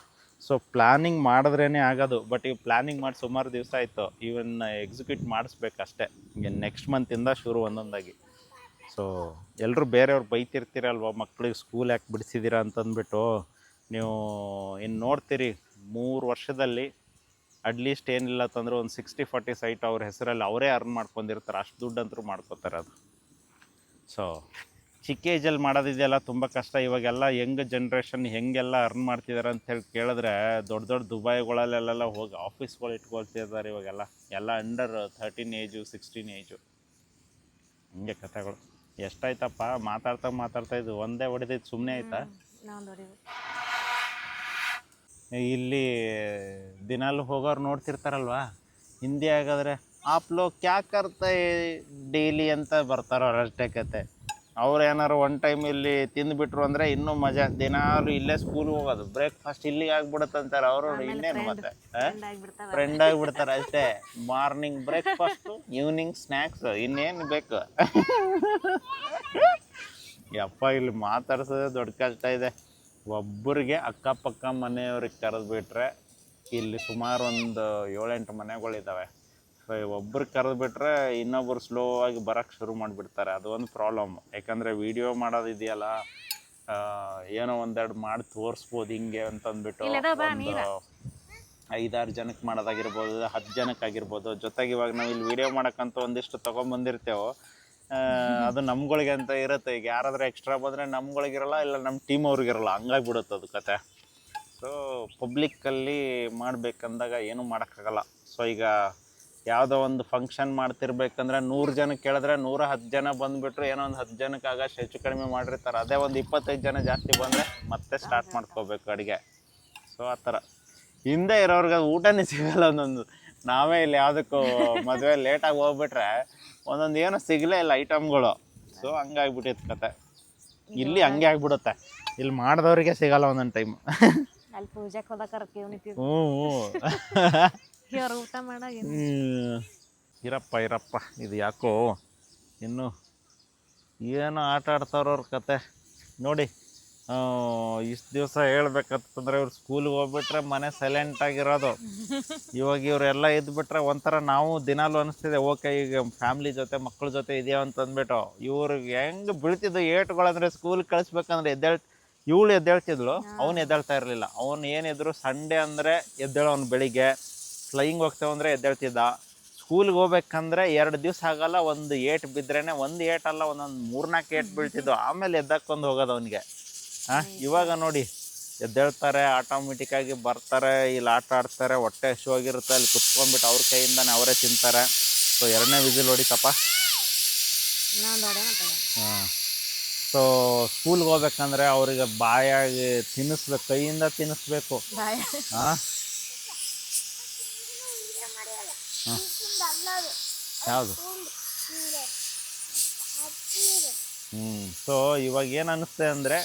ಸೊ ಪ್ಲ್ಯಾನಿಂಗ್ ಮಾಡಿದ್ರೇ ಆಗೋದು. ಬಟ್ ಈಗ ಪ್ಲ್ಯಾನಿಂಗ್ ಮಾಡಿ ಸುಮಾರು ದಿವಸ ಆಯಿತು, ಇವನ್ನ ಎಕ್ಸಿಕ್ಯೂಟ್ ಮಾಡಿಸ್ಬೇಕಷ್ಟೇ. ಈಗ ನೆಕ್ಸ್ಟ್ ಮಂತಿಂದ ಶುರು ಒಂದೊಂದಾಗಿ. ಸೊ ಎಲ್ಲರೂ ಬೇರೆಯವ್ರು ಬೈತಿರ್ತೀರಲ್ವ, ಮಕ್ಳಿಗೆ ಸ್ಕೂಲ್ ಯಾಕೆ ಬಿಡಿಸಿದ್ದೀರಾ ಅಂತಂದ್ಬಿಟ್ಟು. ನೀವು ಇನ್ನು ನೋಡ್ತೀರಿ 3 ವರ್ಷದಲ್ಲಿ ಅಟ್ಲೀಸ್ಟ್ ಏನಿಲ್ಲ ತಂದರೆ ಒಂದು 60-40 ಸೈಟ್ ಅವ್ರ ಹೆಸರಲ್ಲಿ ಅವರೇ ಅರ್ನ್ ಮಾಡ್ಕೊಂಡಿರ್ತಾರೆ. ಅಷ್ಟು ದುಡ್ಡಂತರೂ ಮಾಡ್ಕೋತಾರೆ ಅದು. ಸೊ ಚಿಕ್ಕ ಏಜಲ್ಲಿ ಮಾಡೋದಿದೆಯಲ್ಲ ತುಂಬ ಕಷ್ಟ. ಇವಾಗೆಲ್ಲ ಯಂಗ್ ಜನ್ರೇಷನ್ ಹೆಂಗೆಲ್ಲ ಅರ್ನ್ ಮಾಡ್ತಿದ್ದಾರೆ ಅಂಥೇಳಿ ಕೇಳಿದ್ರೆ, ದೊಡ್ಡ ದೊಡ್ಡ ದುಬೈಗಳಲ್ಲೆಲ್ಲ ಹೋಗಿ ಆಫೀಸ್ಗಳು ಇಟ್ಕೊಳ್ತಿದ್ದಾರೆ ಇವಾಗೆಲ್ಲ. ಎಲ್ಲ ಅಂಡರ್ 13 ಏಜು 16 ಏಜು, ಹಿಂಗೆ ಕಥೆಗಳು. ಎಷ್ಟಾಯ್ತಪ್ಪ ಮಾತಾಡ್ತಾ ಇದು ಒಂದೇ ಹೊಡೆದಿದ್ದು ಸುಮ್ಮನೆ ಆಯ್ತಾ? ಇಲ್ಲಿ ದಿನಾಲು ಹೋಗೋರು ನೋಡ್ತಿರ್ತಾರಲ್ವ, ಹಿಂದಿ ಆಗಾದ್ರೆ ಆಪ್ ಲೋಗ್ ಕ್ಯಾ ಕರ್ತೆ ಡೈಲಿ ಅಂತ ಬರ್ತಾರೋ ಅಷ್ಟೇ ಕತೆ. ಅವ್ರು ಏನಾರು ಒನ್ ಟೈಮ್ ಇಲ್ಲಿ ತಿಂದುಬಿಟ್ರು ಅಂದರೆ ಇನ್ನೂ ಮಜಾ. ದಿನಾಲು ಇಲ್ಲೇ ಸ್ಕೂಲ್ಗೆ ಹೋಗೋದು, ಬ್ರೇಕ್ಫಾಸ್ಟ್ ಇಲ್ಲಿಗೆ ಆಗ್ಬಿಡುತ್ತೆ ಅಂತಾರೆ ಅವರು. ಇನ್ನೇನು ಮತ್ತೆ ಫ್ರೆಂಡ್ ಆಗಿಬಿಡ್ತಾರೆ ಅಷ್ಟೇ. ಮಾರ್ನಿಂಗ್ ಬ್ರೇಕ್ಫಾಸ್ಟು, ಈವ್ನಿಂಗ್ ಸ್ನ್ಯಾಕ್ಸು, ಇನ್ನೇನು ಬೇಕು. ಯಪ್ಪ ಇಲ್ಲಿ ಮಾತಾಡ್ಸೋದೇ ದೊಡ್ಡ ಕಷ್ಟ ಇದೆ. ಒಬ್ಬರಿಗೆ ಅಕ್ಕಪಕ್ಕ ಮನೆಯವ್ರಿಗೆ ಕರೆದುಬಿಟ್ರೆ, ಇಲ್ಲಿ ಸುಮಾರು ಒಂದು 7-8 ಮನೆಗಳಿದ್ದಾವೆ. ಸೊ ಒಬ್ರಿಗೆ ಕರೆದುಬಿಟ್ರೆ ಇನ್ನೊಬ್ಬರು ಸ್ಲೋ ಆಗಿ ಬರೋಕ್ಕೆ ಶುರು ಮಾಡಿಬಿಡ್ತಾರೆ. ಅದು ಒಂದು ಪ್ರಾಬ್ಲಮ್. ಯಾಕಂದರೆ ವೀಡಿಯೋ ಮಾಡೋದಿದೆಯಲ್ಲ, ಏನೋ ಒಂದೆರಡು ಮಾಡಿ ತೋರಿಸ್ಬೋದು ಹಿಂಗೆ ಅಂತಂದ್ಬಿಟ್ಟು. ಒಂದು 5-6 ಜನಕ್ಕೆ ಮಾಡೋದಾಗಿರ್ಬೋದು, 10 ಜನಕ್ಕಾಗಿರ್ಬೋದು. ಜೊತೆಗೆ ಇವಾಗ ನಾವು ಇಲ್ಲಿ ವೀಡಿಯೋ ಮಾಡೋಕ್ಕಂತ ಒಂದಿಷ್ಟು ತೊಗೊಂಬಂದಿರ್ತೇವೆ, ಅದು ನಮ್ಗಳಿಗೆ ಅಂತ ಇರುತ್ತೆ. ಈಗ ಯಾರಾದರೂ ಎಕ್ಸ್ಟ್ರಾ ಬಂದರೆ ನಮ್ಗಳಿಗಿರಲ್ಲ, ಇಲ್ಲ ನಮ್ಮ ಟೀಮ್ ಅವ್ರಿಗಿರಲ್ಲ, ಹಂಗಾಗಿಬಿಡುತ್ತೆ ಅದು ಕತೆ. ಸೊ ಪಬ್ಲಿಕ್ಕಲ್ಲಿ ಮಾಡಬೇಕಂದಾಗ ಏನೂ ಮಾಡೋಕ್ಕಾಗಲ್ಲ. ಸೊ ಈಗ ಯಾವುದೋ ಒಂದು ಫಂಕ್ಷನ್ ಮಾಡ್ತಿರ್ಬೇಕಂದ್ರೆ 100 ಜನ ಕೇಳಿದ್ರೆ 110 ಜನ ಬಂದುಬಿಟ್ರು, ಏನೋ ಒಂದು 10 ಜನಕ್ಕೆ ಆಗಷ್ಟು ಹೆಚ್ಚು ಕಡಿಮೆ ಮಾಡಿರ್ತಾರೆ. ಅದೇ ಒಂದು 25 ಜನ ಜಾಸ್ತಿ ಬಂದರೆ ಮತ್ತೆ ಸ್ಟಾರ್ಟ್ ಮಾಡ್ಕೋಬೇಕು ಅಡುಗೆ. ಸೊ ಆ ಥರ ಹಿಂದೆ ಇರೋರ್ಗೆ ಅದು ಊಟನೇ ಸಿಗಲ್ಲ ಒಂದೊಂದು. ನಾವೇ ಇಲ್ಲಿ ಯಾವುದಕ್ಕೂ ಮದುವೆ ಲೇಟಾಗಿ ಹೋಗ್ಬಿಟ್ರೆ ಒಂದೊಂದು ಏನೋ ಸಿಗಲೇ ಇಲ್ಲ ಐಟಮ್ಗಳು. ಸೊ ಹಂಗಾಗ್ಬಿಟ್ಟಿತ್ತು ಕತೆ. ಇಲ್ಲಿ ಹಂಗೆ ಆಗ್ಬಿಡುತ್ತೆ, ಇಲ್ಲಿ ಮಾಡಿದವ್ರಿಗೆ ಸಿಗಲ್ಲ ಒಂದೊಂದು ಟೈಮ್. ಅಲ್ಲಿ ಪೂಜೆಗೆ ಹೋದಾಗ ಹ್ಞೂ ಇವ್ರು ಊಟ ಮಾಡಾಗ ಇರಪ್ಪ ಇದು ಯಾಕೋ ಇನ್ನು ಏನು ಆಟ ಆಡ್ತಾವ್ರವ್ರ ಕತೆ ನೋಡಿ. ಇಷ್ಟು ದಿವಸ ಹೇಳ್ಬೇಕಂತಂದ್ರೆ ಇವ್ರು ಸ್ಕೂಲ್ಗೆ ಹೋಗ್ಬಿಟ್ರೆ ಮನೆ ಸೈಲೆಂಟಾಗಿರೋದು. ಇವಾಗ ಇವರೆಲ್ಲ ಇದ್ಬಿಟ್ರೆ ಒಂಥರ ನಾವು ದಿನಾಲು ಅನಿಸ್ತಿದೆ ಓಕೆ ಈಗ ಫ್ಯಾಮ್ಲಿ ಜೊತೆ ಮಕ್ಕಳ ಜೊತೆ ಇದೆಯೋ ಅಂತಂದ್ಬಿಟ್ಟು. ಇವ್ರಿಗೆ ಹೆಂಗೆ ಬೀಳ್ತಿದ್ದು ಏಟುಗಳಂದರೆ ಸ್ಕೂಲ್ ಕಳಿಸ್ಬೇಕಂದ್ರೆ ಇವಳು ಎದ್ದೇಳ್ತಿದ್ಳು, ಅವ್ನು ಎದ್ದೇಳ್ತಾ ಇರಲಿಲ್ಲ. ಅವ್ನು ಏನಿದ್ರು ಸಂಡೇ ಅಂದರೆ ಎದ್ದೇಳೋನು ಬೆಳಿಗ್ಗೆ, ಫ್ಲೈಯಿಂಗ್ ಹೋಗ್ತೇವೆ ಅಂದರೆ ಎದ್ದೇಳ್ತಿದ್ದ. ಸ್ಕೂಲ್ಗೆ ಹೋಗ್ಬೇಕಂದ್ರೆ 2 ದಿವಸ ಆಗಲ್ಲ, ಒಂದು ಏಟು ಬಿದ್ರೇ ಒಂದು ಏಟಲ್ಲ ಒಂದೊಂದು 3-4 ಏಟು ಬೀಳ್ತಿದ್ದು, ಆಮೇಲೆ ಎದ್ದಾಕೊಂಡು ಹೋಗೋದು ಅವನಿಗೆ. ಇವಾಗ ನೋಡಿ ಎದ್ದೇಳ್ತಾರೆ, ಆಟೋಮೆಟಿಕ್ಕಾಗಿ ಬರ್ತಾರೆ, ಇಲ್ಲಿ ಆಟ ಆಡ್ತಾರೆ, ಹೊಟ್ಟೆ ಹಸಿವಾಗಿರುತ್ತೆ, ಅಲ್ಲಿ ಕುತ್ಕೊಂಡ್ಬಿಟ್ಟು ಅವ್ರ ಕೈಯಿಂದಾನೆ ಅವರೇ ತಿಂತಾರೆ. ಸೊ 2ನೇ ವಿಸಿಲ್ ಹೊಡಿತಪ್ಪ. ಹಾಂ. ಸೊ ಸ್ಕೂಲ್ಗೆ ಹೋಗ್ಬೇಕಂದ್ರೆ ಅವ್ರಿಗೆ ಬಾಯಾಗಿ ತಿನ್ನಿಸ್ಬೇಕು, ಕೈಯಿಂದ ತಿನ್ನಿಸ್ಬೇಕು. ಹಾಂ ಯಾವುದು? ಸೊ ಇವಾಗ ಏನು ಅನ್ನಿಸ್ತೆ ಅಂದರೆ,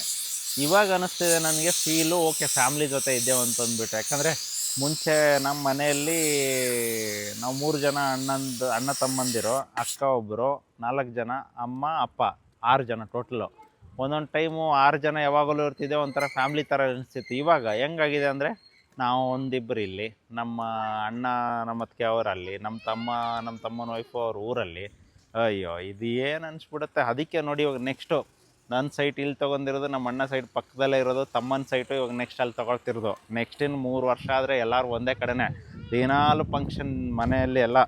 ಇವಾಗ ಅನ್ನಿಸ್ತಿದೆ ನನಗೆ ಫೀಲು ಓಕೆ ಫ್ಯಾಮ್ಲಿ ಜೊತೆ ಇದ್ದೇವೆ ಅಂತಂದ್ಬಿಟ್ಟು. ಯಾಕಂದರೆ ಮುಂಚೆ ನಮ್ಮ ಮನೆಯಲ್ಲಿ ನಾವು 3 ಜನ ಅಣ್ಣ ತಮ್ಮಂದಿರು, ಅಕ್ಕ ಒಬ್ಬರು, 4 ಜನ, ಅಮ್ಮ ಅಪ್ಪ, 6 ಜನ ಟೋಟಲು. ಒಂದೊಂದು ಟೈಮು 6 ಜನ ಯಾವಾಗಲೂ ಇರ್ತಿದ್ದೆ, ಒಂಥರ ಫ್ಯಾಮ್ಲಿ ಥರ ಅನಿಸ್ತಿತ್ತು. ಇವಾಗ ಹೆಂಗಾಗಿದೆ ಅಂದರೆ ನಾವು ಒಂದಿಬ್ಬರು ಇಲ್ಲಿ, ನಮ್ಮ ಅಣ್ಣ ನಮ್ಮ ಅತ್ತಿಗೆ ಅವರಲ್ಲಿ, ನಮ್ಮ ತಮ್ಮನ ವೈಫು ಅವ್ರ ಊರಲ್ಲಿ. ಅಯ್ಯೋ ಇದು ಏನು ಅನಿಸ್ಬಿಡುತ್ತೆ. ಅದಕ್ಕೆ ನೋಡಿ ಇವಾಗ ನೆಕ್ಸ್ಟು ನನ್ನ ಸೈಟ್ ಇಲ್ಲಿ ತೊಗೊಂಡಿರೋದು, ನಮ್ಮ ಅಣ್ಣ ಸೈಟ್ ಪಕ್ಕದಲ್ಲೇ ಇರೋದು, ತಮ್ಮನ ಸೈಟು ಇವಾಗ ನೆಕ್ಸ್ಟ್ ಅಲ್ಲಿ ತೊಗೊಳ್ತಿರೋದು. ನೆಕ್ಸ್ಟ್ ಇನ್ನು 3 ವರ್ಷ ಆದರೆ ಎಲ್ಲರೂ ಒಂದೇ ಕಡೆನೇ, ದಿನಾಲು ಫಂಕ್ಷನ್ ಮನೆಯಲ್ಲಿ ಎಲ್ಲ.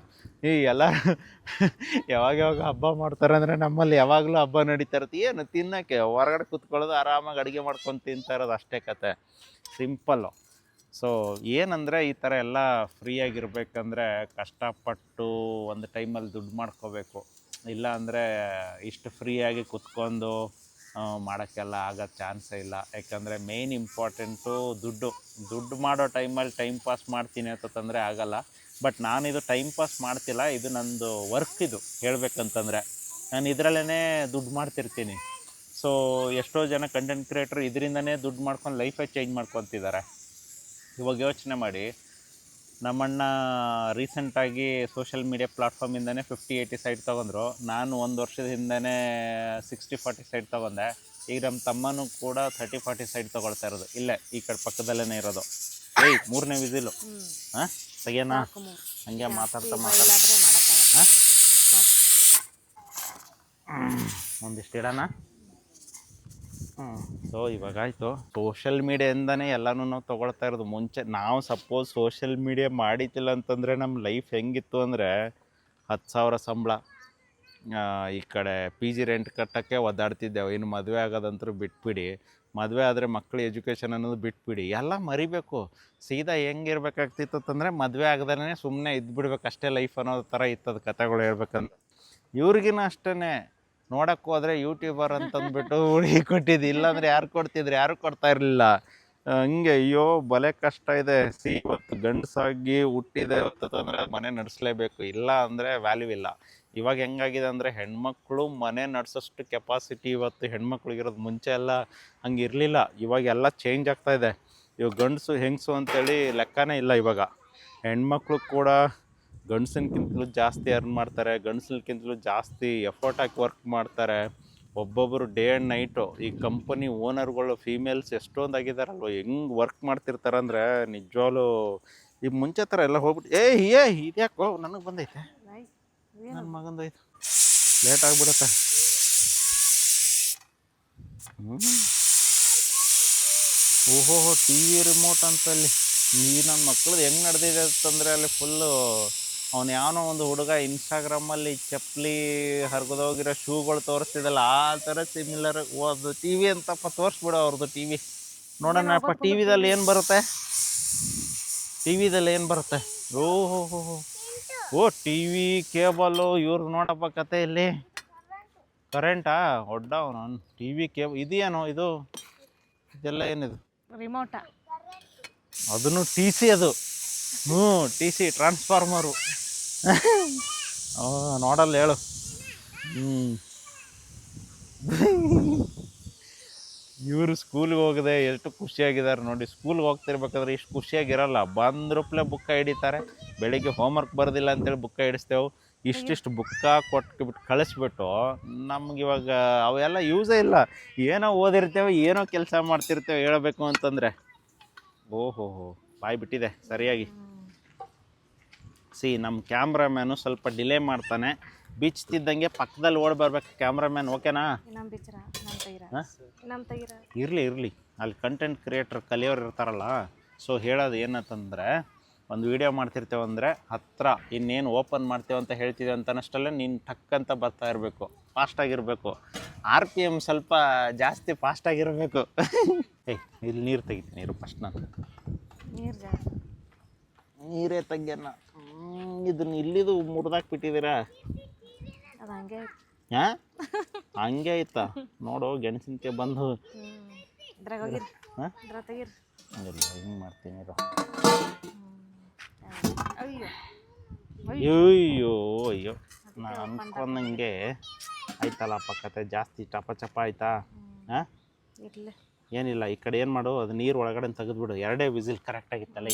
ಎಲ್ಲ ಯಾವಾಗ ಹಬ್ಬ ಮಾಡ್ತಾರೆ ಅಂದರೆ ನಮ್ಮಲ್ಲಿ ಯಾವಾಗಲೂ ಹಬ್ಬ ನಡೀತಾ ಇರುತ್ತೆ. ಏನು ತಿನ್ನೋಕ್ಕೆ ಹೊರಗಡೆ ಕೂತ್ಕೊಳ್ಳೋದು, ಆರಾಮಾಗಿ ಅಡುಗೆ ಮಾಡ್ಕೊಂಡು ತಿಂತಾ ಇರೋದು, ಅಷ್ಟೇ ಕತೆ, ಸಿಂಪಲ್ಲು. ಸೊ ಏನಂದರೆ ಈ ಥರ ಎಲ್ಲ ಫ್ರೀಯಾಗಿರ್ಬೇಕಂದ್ರೆ ಕಷ್ಟಪಟ್ಟು ಒಂದು ಟೈಮಲ್ಲಿ ದುಡ್ಡು ಮಾಡ್ಕೋಬೇಕು. ಇಲ್ಲ ಅಂದರೆ ಇಷ್ಟು ಫ್ರೀಯಾಗಿ ಕುತ್ಕೊಂಡು ಮಾಡೋಕ್ಕೆಲ್ಲ ಆಗೋ ಚಾನ್ಸೇ ಇಲ್ಲ. ಯಾಕಂದರೆ ಮೇಯ್ನ್ ಇಂಪಾರ್ಟೆಂಟು ದುಡ್ಡು ಮಾಡೋ ಟೈಮಲ್ಲಿ ಟೈಮ್ ಪಾಸ್ ಮಾಡ್ತೀನಿ ಅಂತಂದರೆ ಆಗಲ್ಲ. ಬಟ್ ನಾನಿದು ಟೈಮ್ ಪಾಸ್ ಮಾಡ್ತಿಲ್ಲ, ಇದು ನಂದು ವರ್ಕ್. ಇದು ಹೇಳ್ಬೇಕಂತಂದರೆ ನಾನು ಇದರಲ್ಲೇ ದುಡ್ಡು ಮಾಡ್ತಿರ್ತೀನಿ. ಸೊ ಎಷ್ಟೋ ಜನ ಕಂಟೆಂಟ್ ಕ್ರಿಯೇಟ್ರು ಇದರಿಂದನೇ ದುಡ್ಡು ಮಾಡ್ಕೊಂಡು ಲೈಫೇ ಚೇಂಜ್ ಮಾಡ್ಕೊತಿದ್ದಾರೆ. ಇವಾಗ ಯೋಚನೆ ಮಾಡಿ, ನಮ್ಮಣ್ಣ ರೀಸೆಂಟಾಗಿ ಸೋಷಿಯಲ್ ಮೀಡಿಯಾ ಪ್ಲಾಟ್ಫಾರ್ಮಿಂದನೇ 50-80 ಸೈಟ್ ತೊಗೊಂಡ್ರು. ನಾನು 1 ವರ್ಷದ ಹಿಂದೆಯೇ 60-40 ಸೈಟ್ ತೊಗೊಂಡೆ. ಈಗ ನಮ್ಮ ತಮ್ಮನೂ ಕೂಡ 30-40 ಸೈಟ್ ತೊಗೊಳ್ತಾ ಇರೋದು. ಇಲ್ಲೇ ಈ ಕಡೆ ಪಕ್ಕದಲ್ಲೇ ಇರೋದು. 3ನೇ ವಿಸಿಲು. ಹಾಂ ತೆಗಿಯೋಣ, ಹಂಗೆ ಮಾತಾಡ್ತಾ ಹಾಂ ಒಂದಿಷ್ಟು ಇಡೋಣ. ಸೊ ಇವಾಗಾಯಿತು, ಸೋಷಲ್ ಮೀಡಿಯಾಯಿಂದನೇ ಎಲ್ಲನೂ ನಾವು ತೊಗೊಳ್ತಾ ಇರೋದು. ಮುಂಚೆ ನಾವು ಸಪೋಸ್ ಸೋಷಿಯಲ್ ಮೀಡಿಯಾ ಮಾಡಿದ್ದಿಲ್ಲ ಅಂತಂದರೆ ನಮ್ಮ ಲೈಫ್ ಹೆಂಗಿತ್ತು ಅಂದರೆ 10,000 ಸಂಬಳ, ಈ ಕಡೆ PG ರೆಂಟ್ ಕಟ್ಟೋಕ್ಕೆ ಒದ್ದಾಡ್ತಿದ್ದೆವು. ಇನ್ನು ಮದುವೆ ಆಗೋದಂತರೂ ಬಿಟ್ಬಿಡಿ, ಮದುವೆ ಆದರೆ ಮಕ್ಕಳು ಎಜುಕೇಷನ್ ಅನ್ನೋದು ಬಿಟ್ಬಿಡಿ, ಎಲ್ಲ ಮರಿಬೇಕು. ಸೀದಾ ಹೆಂಗಿರ್ಬೇಕಾಗ್ತಿತ್ತು ಅಂತಂದರೆ ಮದುವೆ ಆಗದೇ ಸುಮ್ಮನೆ ಇದ್ಬಿಡ್ಬೇಕು ಅಷ್ಟೇ ಲೈಫ್ ಅನ್ನೋ ಥರ ಇತ್ತದು ಕತೆಗಳು ಹೇಳ್ಬೇಕಂದ್ರೆ. ಇವ್ರಿಗಿನ ಅಷ್ಟೇ, ನೋಡೋಕ್ಕೆ ಹೋದರೆ ಯೂಟ್ಯೂಬರ್ ಅಂತಂದ್ಬಿಟ್ಟು ಹುಡುಗಿ ಕೊಟ್ಟಿದ್ದು, ಇಲ್ಲಾಂದರೆ ಯಾರು ಕೊಡ್ತಿದ್ರು? ಯಾರೂ ಕೊಡ್ತಾ ಇರಲಿಲ್ಲ. ಹಂಗೆ ಅಯ್ಯೋ ಬಲೆ ಕಷ್ಟ ಇದೆ. ಇವತ್ತು ಗಂಡಸಾಗಿ ಹುಟ್ಟಿದೆ ಅಂತಂದರೆ ಮನೆ ನಡೆಸಲೇಬೇಕು, ಇಲ್ಲ ಅಂದರೆ ವ್ಯಾಲ್ಯೂ ಇಲ್ಲ. ಇವಾಗ ಹೆಂಗಾಗಿದೆ ಅಂದರೆ ಹೆಣ್ಮಕ್ಳು ಮನೆ ನಡೆಸೋಷ್ಟು ಕೆಪಾಸಿಟಿ ಇವತ್ತು ಹೆಣ್ಮಕ್ಳಿಗಿರೋದು. ಮುಂಚೆ ಎಲ್ಲ ಹಂಗೆ ಇರಲಿಲ್ಲ, ಇವಾಗೆಲ್ಲ ಚೇಂಜ್ ಆಗ್ತಾಯಿದೆ. ಇವಾಗ ಗಂಡಸು ಹೆಂಗಸು ಅಂತೇಳಿ ಲೆಕ್ಕನೇ ಇಲ್ಲ. ಇವಾಗ ಹೆಣ್ಮಕ್ಳು ಕೂಡ ಗಂಡಸನ್ಕಿಂತಲೂ ಜಾಸ್ತಿ ಅರ್ನ್ ಮಾಡ್ತಾರೆ, ಗಂಡಸನ್ಕಿಂತಲೂ ಜಾಸ್ತಿ ಎಫರ್ಟ್ ಹಾಕಿ ವರ್ಕ್ ಮಾಡ್ತಾರೆ. ಒಬ್ಬೊಬ್ಬರು ಡೇ ಆ್ಯಂಡ್ ನೈಟು ಈ ಕಂಪನಿ ಓನರ್ಗಳು ಫೀಮೇಲ್ಸ್ ಎಷ್ಟೊಂದು ಆಗಿದಾರಲ್ವ, ಹೆಂಗೆ ವರ್ಕ್ ಮಾಡ್ತಿರ್ತಾರಂದರೆ ನಿಜವಾಗ್ಲೂ ಈಗ ಮುಂಚೆ ಥರ ಎಲ್ಲ ಹೋಗ್ಬಿಟ್ಟು ಇದ್ಯಾಕೋ ನನಗೆ ಬಂದೈತೆ, ನನ್ನ ಮಗಂದೈತೆ, ಲೇಟ್ ಆಗಿಬಿಡುತ್ತೆ. ಓಹೋ TV ರಿಮೋಟ್ ಅಂತಲ್ಲಿ ಈ ನನ್ನ ಮಕ್ಳದ್ದು ಹೆಂಗೆ ನಡೆದಿದೆ ಅಂತಂದರೆ ಅಲ್ಲಿ ಫುಲ್ಲು ಅವ್ನು ಯಾವನೋ ಒಂದು ಹುಡುಗ ಇನ್ಸ್ಟಾಗ್ರಾಮಲ್ಲಿ ಚಪ್ಪಲಿ ಹರಿದೋಗಿರೋ ಶೂಗಳು ತೋರಿಸ್ತಿದ್ದಲ್ಲ, ಆ ಥರ ಸಿಮಿಲರ್ ಅದು TV ಅಂತಪ್ಪ ತೋರಿಸ್ಬಿಡೋ ಅವ್ರದ್ದು TV. ನೋಡೋಣಪ್ಪ ಟಿವಿದಲ್ಲಿ ಏನು ಬರುತ್ತೆ, ಟಿವಿದಲ್ಲಿ ಏನು ಬರುತ್ತೆ. ಓ TV ಕೇಬಲ್ಲು ಇವ್ರದ್ದು ನೋಡಪ್ಪ ಕತೆ. ಇಲ್ಲಿ ಕರೆಂಟಾ ಒಡ್ಡ ಅವನು TV ಕೇಬಲ್ ಇದೇನೋ ಇದು, ಇದೆಲ್ಲ ಏನಿದು ರಿಮೋಟ, ಅದನ್ನು TC ಅದು. TC transformer. ನೋಡಲ್ಲ ಹೇಳು. ಇವರು ಸ್ಕೂಲ್ಗೆ ಹೋಗದೆ ಎಷ್ಟು ಖುಷಿಯಾಗಿದ್ದಾರೆ ನೋಡಿ. ಸ್ಕೂಲ್ಗೆ ಹೋಗ್ತಿರ್ಬೇಕಾದ್ರೆ ಇಷ್ಟು ಖುಷಿಯಾಗಿರಲ್ಲ. ಬಂದ್ರಪ್ಲೆ ಬುಕ್ಕ ಹಿಡಿತಾರೆ. ಬೆಳಿಗ್ಗೆ ಹೋಮ್ವರ್ಕ್ ಬರೋದಿಲ್ಲ ಅಂತೇಳಿ ಬುಕ್ಕ ಹಿಡಿಸ್ತೇವೆ. ಇಷ್ಟಿಷ್ಟು ಬುಕ್ಕ ಕೊಟ್ಬಿಟ್ಟು ಕಳಿಸ್ಬಿಟ್ಟು ನಮ್ಗೆ ಇವಾಗ ಅವೆಲ್ಲ ಯೂಸೇ ಇಲ್ಲ. ಏನೋ ಓದಿರ್ತೇವೆ, ಏನೋ ಕೆಲಸ ಮಾಡ್ತಿರ್ತೇವೆ ಹೇಳಬೇಕು ಅಂತಂದರೆ. ಓಹೋ ಬಾಯ್ ಬಿಟ್ಟಿದೆ ಸರಿಯಾಗಿ. ನಮ್ಮ ಕ್ಯಾಮ್ರಾಮ್ಯಾನು ಸ್ವಲ್ಪ ಡಿಲೇ ಮಾಡ್ತಾನೆ. ಬಿಚ್ತಿದ್ದಂಗೆ ಪಕ್ಕದಲ್ಲಿ ಓಡಿ ಬರ್ಬೇಕು ಕ್ಯಾಮ್ರಾಮ್ಯಾನ್. ಓಕೆನಾ? ಇರಲಿ ಅಲ್ಲಿ ಕಂಟೆಂಟ್ ಕ್ರಿಯೇಟರ್ ಕಲಿಯೋರು ಇರ್ತಾರಲ್ಲ. ಸೊ ಹೇಳೋದು ಏನಂತಂದರೆ, ಒಂದು ವೀಡಿಯೋ ಮಾಡ್ತಿರ್ತೇವೆ ಅಂದರೆ ಹತ್ತಿರ ಇನ್ನೇನು ಓಪನ್ ಮಾಡ್ತೇವೆ ಅಂತ ಹೇಳ್ತಿದ್ದೇವೆ ಅಂತನಷ್ಟಲ್ಲೇ ನೀನು ಟಕ್ ಅಂತ ಬರ್ತಾ ಇರಬೇಕು. ಫಾಸ್ಟಾಗಿರಬೇಕು. RPM ಸ್ವಲ್ಪ ಜಾಸ್ತಿ ಫಾಸ್ಟಾಗಿರಬೇಕು. ಇಲ್ಲಿ ನೀರು ತೆಗಿತೀನಿ. ನೀರು ಫಸ್ಟ್ ನಾನು ನೀರೇ ತೆಗ್ಯನ. ಇದನ್ನ ಇಲ್ಲಿದು ಮುರಿದಾಕ್ಬಿಟ್ಟಿದ್ದೀರಾ? ಅದು ಹಂಗೆ ಹಾಂ ಹಂಗೆ ಆಯ್ತಾ? ನೋಡು ಗೆಣಸಿನಕಾಯಿ ಬಂದು ಹಾಂ ಇಲ್ಲ ಹಿಂಗೆ ಮಾಡ್ತೀನಿ. ಅಯ್ಯೋ ನಾನು ಅನ್ಕೊಂಡಂಗೆ ಆಯ್ತಲ್ಲಪ್ಪ ಕತೆ. ಜಾಸ್ತಿ ಚಪ ಆಯ್ತಾ? ಹಾಂ ಏನಿಲ್ಲ, ಈ ಕಡೆ ಏನು ಮಾಡು, ಅದು ನೀರು ಒಳಗಡೆ ತೆಗೆದ್ಬಿಡು. 2 ವಿಸಿಲ್ ಕರೆಕ್ಟಾಗಿತ್ತಲ್ಲ.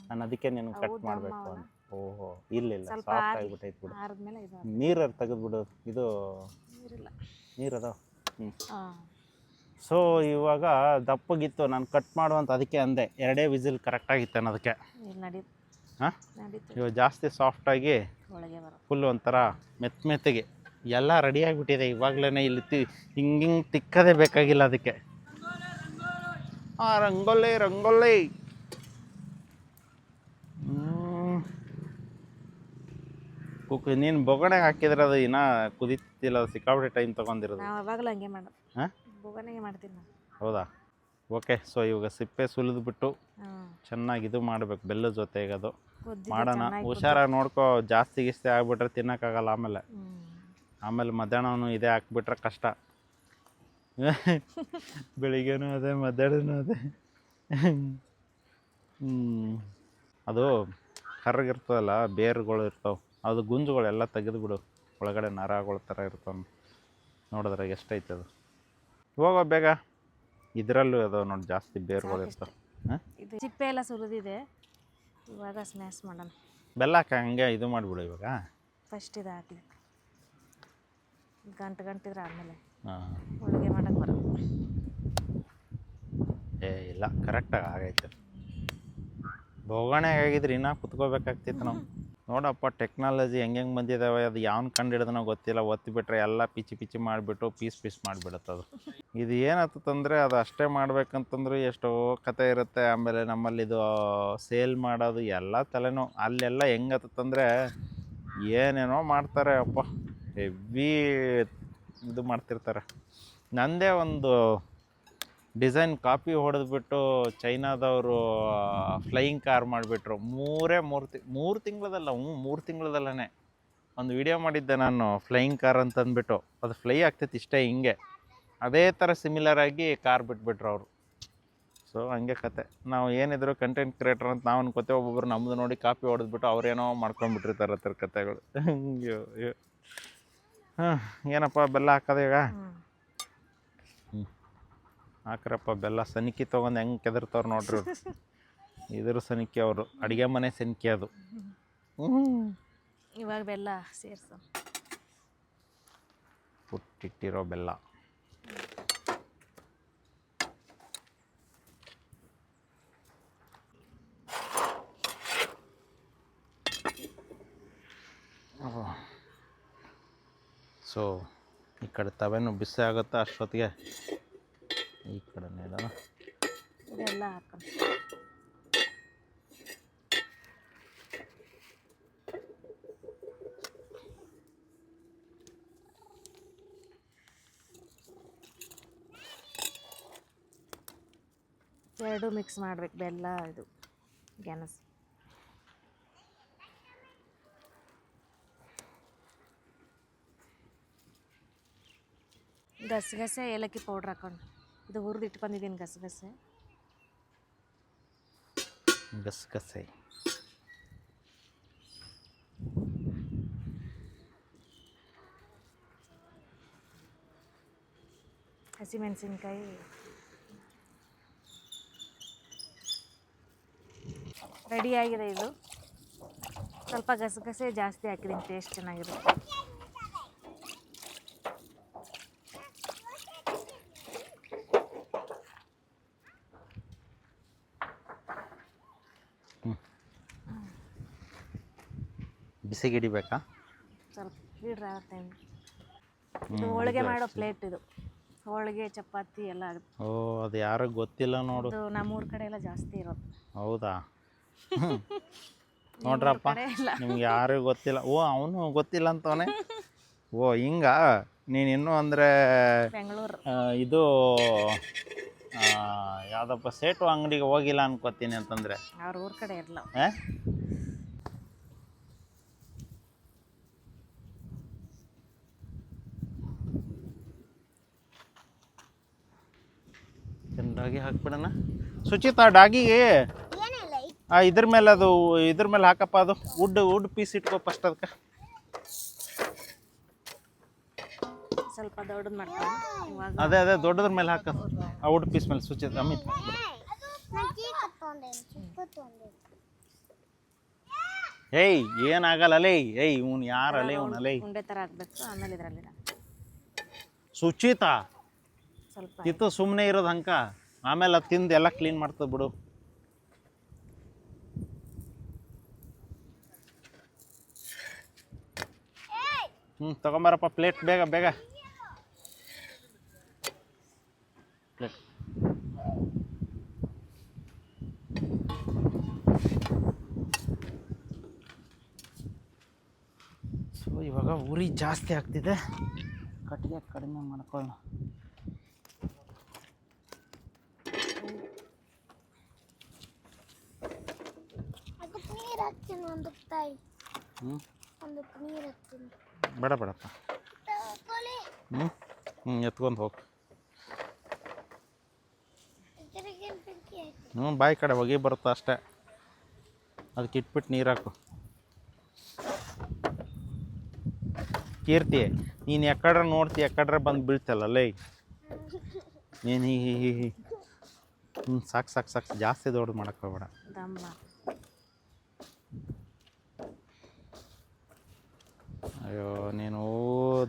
ನಾನು ಅದಕ್ಕೆ ನೀನು ಕಟ್ ಮಾಡಬೇಕು ಅಂತ. ಓಹೋ ಇಲ್ಲ ಸಾಫ್ಟ್ ಆಗಿಬಿಟ್ಟೈತೆ ಬಿಡು. ನೀರು ತೆಗೆದ್ಬಿಡು. ಇದು ನೀರದು. ಸೊ ಇವಾಗ ದಪ್ಪಗಿತ್ತು, ನಾನು ಕಟ್ ಮಾಡುವಂತ ಅದಕ್ಕೆ ಅಂದೆ. 2 ವಿಸಿಲ್ ಕರೆಕ್ಟಾಗಿತ್ತು ಅನ್ನೋದಕ್ಕೆ. ಹಾಂ ಇವಾಗ ಜಾಸ್ತಿ ಸಾಫ್ಟಾಗಿ ಫುಲ್ ಒಂಥರ ಮೆತ್ತಗೆ ಎಲ್ಲ ರೆಡಿ ಆಗಿಬಿಟ್ಟಿದೆ. ಇವಾಗಲೇ ಇಲ್ಲಿ ಹಿಂಗೆ ತಿಕ್ಕದೇ ಬೇಕಾಗಿಲ್ಲ ಅದಕ್ಕೆ. ರಂಗೋಲಿ ನೀನು ಬೊಗಣೆಗೆ ಹಾಕಿದ್ರೆ ಅದು ಇನ್ನೂ ಕುದೀತಿಲ್ಲ. ಅದು ಸಿಕ್ಕಾಬಿಟ್ಟೆ ಟೈಮ್ ತೊಗೊಂಡಿರೋದು. ಹಾಂ ಹೌದಾ? ಓಕೆ. ಸೊ ಇವಾಗ ಸಿಪ್ಪೆ ಸುಲಿದ್ಬಿಟ್ಟು ಚೆನ್ನಾಗಿ ಇದು ಮಾಡಬೇಕು ಬೆಲ್ಲದ ಜೊತೆಗೆ. ಅದು ಮಾಡೋಣ. ಹುಷಾರಾಗಿ ನೋಡ್ಕೊ. ಜಾಸ್ತಿ ಗಿಸ್ತಿ ಆಗ್ಬಿಟ್ರೆ ತಿನ್ನೋಕ್ಕಾಗಲ್ಲ. ಆಮೇಲೆ ಮಧ್ಯಾಹ್ನವೂ ಇದೇ ಹಾಕ್ಬಿಟ್ರೆ ಕಷ್ಟ. ಬೆಳಿಗ್ಗೆನೂ ಅದೇ, ಮಧ್ಯಾಹ್ನನೂ ಅದೇ. ಅದು ಕರ್ರಗಿರ್ತದಲ್ಲ, ಬೇರುಗಳು ಇರ್ತಾವೆ, ಅದು ಗುಂಜುಗಳೆಲ್ಲ ತೆಗೆದುಬಿಡು. ಒಳಗಡೆ ನರಗಳ ಥರ ಇರ್ತಾವೆ. ನೋಡಿದ್ರೆ ಎಷ್ಟೈತೆ ಅದು. ಹೋಗೋ ಬೇಗ. ಇದರಲ್ಲೂ ಅದು ನೋಡಿ ಜಾಸ್ತಿ ಬೇರುಗಳು ಇರ್ತಾವೆ. ಹಾಂ ಸಿಪ್ಪೆ ಎಲ್ಲ ಸುರಿದಿದೆ. ಇವಾಗ ಸ್ಮ್ಯಾಶ್ ಮಾಡೋಣ. ಬೆಲ್ಲ ಹಾಕಿ ಹಂಗೆ ಇದು ಮಾಡಿಬಿಡು ಇವಾಗ. ಫಸ್ಟ್ ಇದು ಹಾಕಲಿ. ಗಂಟಿದ್ರೆ ಆದಮೇಲೆ ಹಾಂ ಹೋಳಿಗೆ ಮಾಡೋಕ್ಕೆ ಬರೋದು. ಇಲ್ಲ ಕರೆಕ್ಟಾಗಿ ಆಗೈತೆ. ಬೋಗಣೆಗೆ ಆಗಿದ್ರೆ ಇನ್ನೂ ಕುತ್ಕೋಬೇಕಾಗ್ತಿತ್ತು ನಾವು. ನೋಡಪ್ಪ ಟೆಕ್ನಾಲಜಿ ಹೆಂಗೆ ಬಂದಿದ್ದಾವೆ. ಅದು ಯಾವನು ಕಂಡು ಹಿಡಿದನೋ ಗೊತ್ತಿಲ್ಲ. ಒತ್ತಿಬಿಟ್ರೆ ಎಲ್ಲ ಪಿಚ್ಚಿ ಮಾಡಿಬಿಟ್ಟು ಪೀಸ್ ಮಾಡಿಬಿಡುತ್ತೆ ಅದು. ಇದು ಏನಾಗ್ತದಂದರೆ, ಅದು ಅಷ್ಟೇ ಮಾಡ್ಬೇಕಂತಂದ್ರೆ ಎಷ್ಟೋ ಕತೆ ಇರುತ್ತೆ. ಆಮೇಲೆ ನಮ್ಮಲ್ಲಿ ಇದು ಸೇಲ್ ಮಾಡೋದು ಎಲ್ಲ ತಲೆನೋ. ಅಲ್ಲೆಲ್ಲ ಹೆಂಗತ್ತಂದರೆ ಏನೇನೋ ಮಾಡ್ತಾರೆ. ಅಪ್ಪ ಹೆವಿ ಇದು ಮಾಡ್ತಿರ್ತಾರೆ. ನಂದೇ ಒಂದು ಡಿಸೈನ್ ಕಾಪಿ ಹೊಡೆದ್ಬಿಟ್ಟು ಚೈನಾದವರು ಫ್ಲೈಯಿಂಗ್ ಕಾರ್ ಮಾಡಿಬಿಟ್ರು. 3 ತಿಂಗಳದಲ್ಲ, 3 ತಿಂಗಳದಲ್ಲೇ ಒಂದು ವಿಡಿಯೋ ಮಾಡಿದ್ದೆ ನಾನು, ಫ್ಲೈಯಿಂಗ್ ಕಾರ್ ಅಂತಂದ್ಬಿಟ್ಟು. ಅದು ಫ್ಲೈ ಆಗ್ತೈತಿ ಇಷ್ಟೇ ಹಿಂಗೆ. ಅದೇ ಥರ ಸಿಮಿಲರ್ ಆಗಿ ಕಾರ್ ಬಿಟ್ಬಿಟ್ರು ಅವರು. ಸೊ ಹಂಗೆ ಕತೆ. ನಾವು ಏನಿದ್ರು ಕಂಟೆಂಟ್ ಕ್ರಿಯೇಟರ್ ಅಂತ ನಾವು ಅನ್ಕೋತೇವೆ. ಒಬ್ಬೊಬ್ರು ನಮ್ಮದು ನೋಡಿ ಕಾಪಿ ಹೊಡೆದ್ಬಿಟ್ಟು ಅವ್ರೇನೋ ಮಾಡ್ಕೊಂಡ್ಬಿಟ್ಟಿರ್ತಾರೆ ಆ ಥರ ಕತೆಗಳು. ಹಾಂ ಏನಪ್ಪ ಬೆಲ್ಲ ಹಾಕೋದು ಈಗ? ಹಾಕ್ರಪ್ಪ ಬೆಲ್ಲ. ಸನಿಕಿ ತೊಗೊಂಡು ಹೆಂಗೆ ಕೆದರ್ತಾವ್ರು ನೋಡ್ರಿ. ಇದ್ರ ಸನಿಕೆ ಅವರು ಅಡುಗೆ ಮನೆ ಸನಿಕೆ ಅದು. ಇವಾಗ ಬೆಲ್ಲ ಸೇರಿಸು. ಪುಟ್ಟಿಟ್ಟಿರೋ ಬೆಲ್ಲ. ಸೊ ಈ ಕಡೆ ತವೆನೂ ಬಿಸಿ ಆಗುತ್ತೆ ಅಷ್ಟೊತ್ತಿಗೆ. ಈ ಕಡೆನೇ ಇದಲ್ಲ ಇದೆಲ್ಲ ಹಾಕೋಣ. ಎರಡು ಮಿಕ್ಸ್ ಮಾಡ್ಬೇಕು, ಬೆಲ್ಲ ಇದು ಗೆಣಸು. ಗಸಗಸೆ ಏಲಕ್ಕಿ ಪೌಡ್ರ್ ಹಾಕೊಂಡು ಇದು ಹುರಿದು ಇಟ್ಕೊಂಡಿದ್ದೀನಿ. ಗಸಗಸೆ ಹಸಿಮೆಣಸಿನ್ಕಾಯಿ ರೆಡಿಯಾಗಿದೆ ಇದು. ಸ್ವಲ್ಪ ಗಸಗಸೆ ಜಾಸ್ತಿ ಹಾಕಿದ್ದೀನಿ, ಟೇಸ್ಟ್ ಚೆನ್ನಾಗಿರುತ್ತೆ. ಬಿಸಿಗೆ ಹಿಡಿಬೇಕಾ? ಸ್ವಲ್ಪ ಇಡ್ರಾಗುತ್ತೆ. ಇದು ಹೋಳಿಗೆ ಮಾಡೋ ಪ್ಲೇಟ್ ಇದು. ಹೋಳಿಗೆ ಚಪಾತಿ ಎಲ್ಲ ಆಗುತ್ತೆ. ಓ, ಅದು ಯಾರು ಗೊತ್ತಿಲ್ಲ ನೋಡು. ಇದು ನಮ್ಮೂರ ಕಡೆ ಎಲ್ಲ ಜಾಸ್ತಿ ಇರೋದು. ಹೌದಾ? ನೋಡ್ರಪ್ಪ, ನಿಮ್ಗೆ ಯಾರಿಗೂ ಗೊತ್ತಿಲ್ಲ. ಓ, ಅವನು ಗೊತ್ತಿಲ್ಲ ಅಂತವನೇ. ಓ, ಹಿಂಗ ನೀನು ಇನ್ನೂ ಅಂದರೆ ಬೆಂಗಳೂರು ಇದು ಯಾವುದಪ್ಪ ಸೇಟು ಅಂಗಡಿಗೆ ಹೋಗಿಲ್ಲ ಅನ್ಕೋತೀನಿ ಅಂತಂದರೆ. ಅವ್ರ ಊರ ಕಡೆ ಇರಲ್ಲ. ಡಾಗಿ ಹಾಕ್ಬಿಡೋಣ. ಸುಚಿತಾ, ಡಾಗಿಗೆ ಇದ್ರ ಮೇಲೆ ಅದು ಇದ್ರ ಮೇಲೆ ಹಾಕಪ್ಪ. ಅದು ವುಡ್ ಪೀಸ್ ಇಟ್ಕೋ ಫಸ್ಟ್. ಅದಕ್ಕೆ ಸ್ವಲ್ಪ ದೊಡ್ಡದು ಮಾಡ್ಕೊಂಡು ಇವಾಗ ಅದೇ ದೊಡ್ಡದ್ರ ಮೇಲೆ ಹಾಕ. ಆ ವುಡ್ ಪೀಸ್ ಮೇಲೆ. ಸುಚಿತಾ, ಅಮಿತ್ ಏಯ್, ಏನಾಗಲ್ಲ ಲೇ. ಏಯ್, ಇವನು ಯಾರಲ್ಲೇ? ಇವನಲ್ಲೇ ಉಂಡೆ ಥರ ಹಾಕ್ಬೇಕು. ಆಮೇಲೆ ಇದರಲ್ಲಿ ಸುಚಿತಾ ಸ್ವಲ್ಪ ಇತ್ತು ಸುಮ್ಮನೆ ಇರೋದು ಹಂಕ. ಆಮೇಲೆ ಅದು ತಿಂದು ಎಲ್ಲ ಕ್ಲೀನ್ ಮಾಡ್ತದೆ ಬಿಡು. ತಗೊಂಬಾರಪ್ಪ ಪ್ಲೇಟ್, ಬೇಗ ಬೇಗ ಪ್ಲೇಟ್. ಸೊ ಇವಾಗ ಉರಿ ಜಾಸ್ತಿ ಆಗ್ತಿದೆ, ಕಟ್ಟಿಗೆ ಕಡಿಮೆ ಮಾಡ್ಕೊಳ್ಳೋಣ. ಬೇಡಪ್ಪ. ಎತ್ಕೊಂಡು ಹೋಗಿ. ಬಾಯಿ ಕಡೆ ಹೊಗೆ ಬರುತ್ತಾ ಅಷ್ಟೇ. ಅದಕ್ಕೆ ಇಟ್ಬಿಟ್ಟು ನೀರು ಹಾಕು. ಕೀರ್ತಿ, ನೀನು ಎಕ್ಕಡ್ರೆ ನೋಡ್ತಿ, ಎಕ್ಕಡ್ರೆ ಬಂದು ಬೀಳ್ತಲ್ಲೇ ನೀನು. ಸಾಕು, ಜಾಸ್ತಿ ದೊಡ್ಡದು ಮಾಡಕ್ಕೆ ಹೋಗ್ಬೇಡ. ಅಯ್ಯೋ, ನೀನು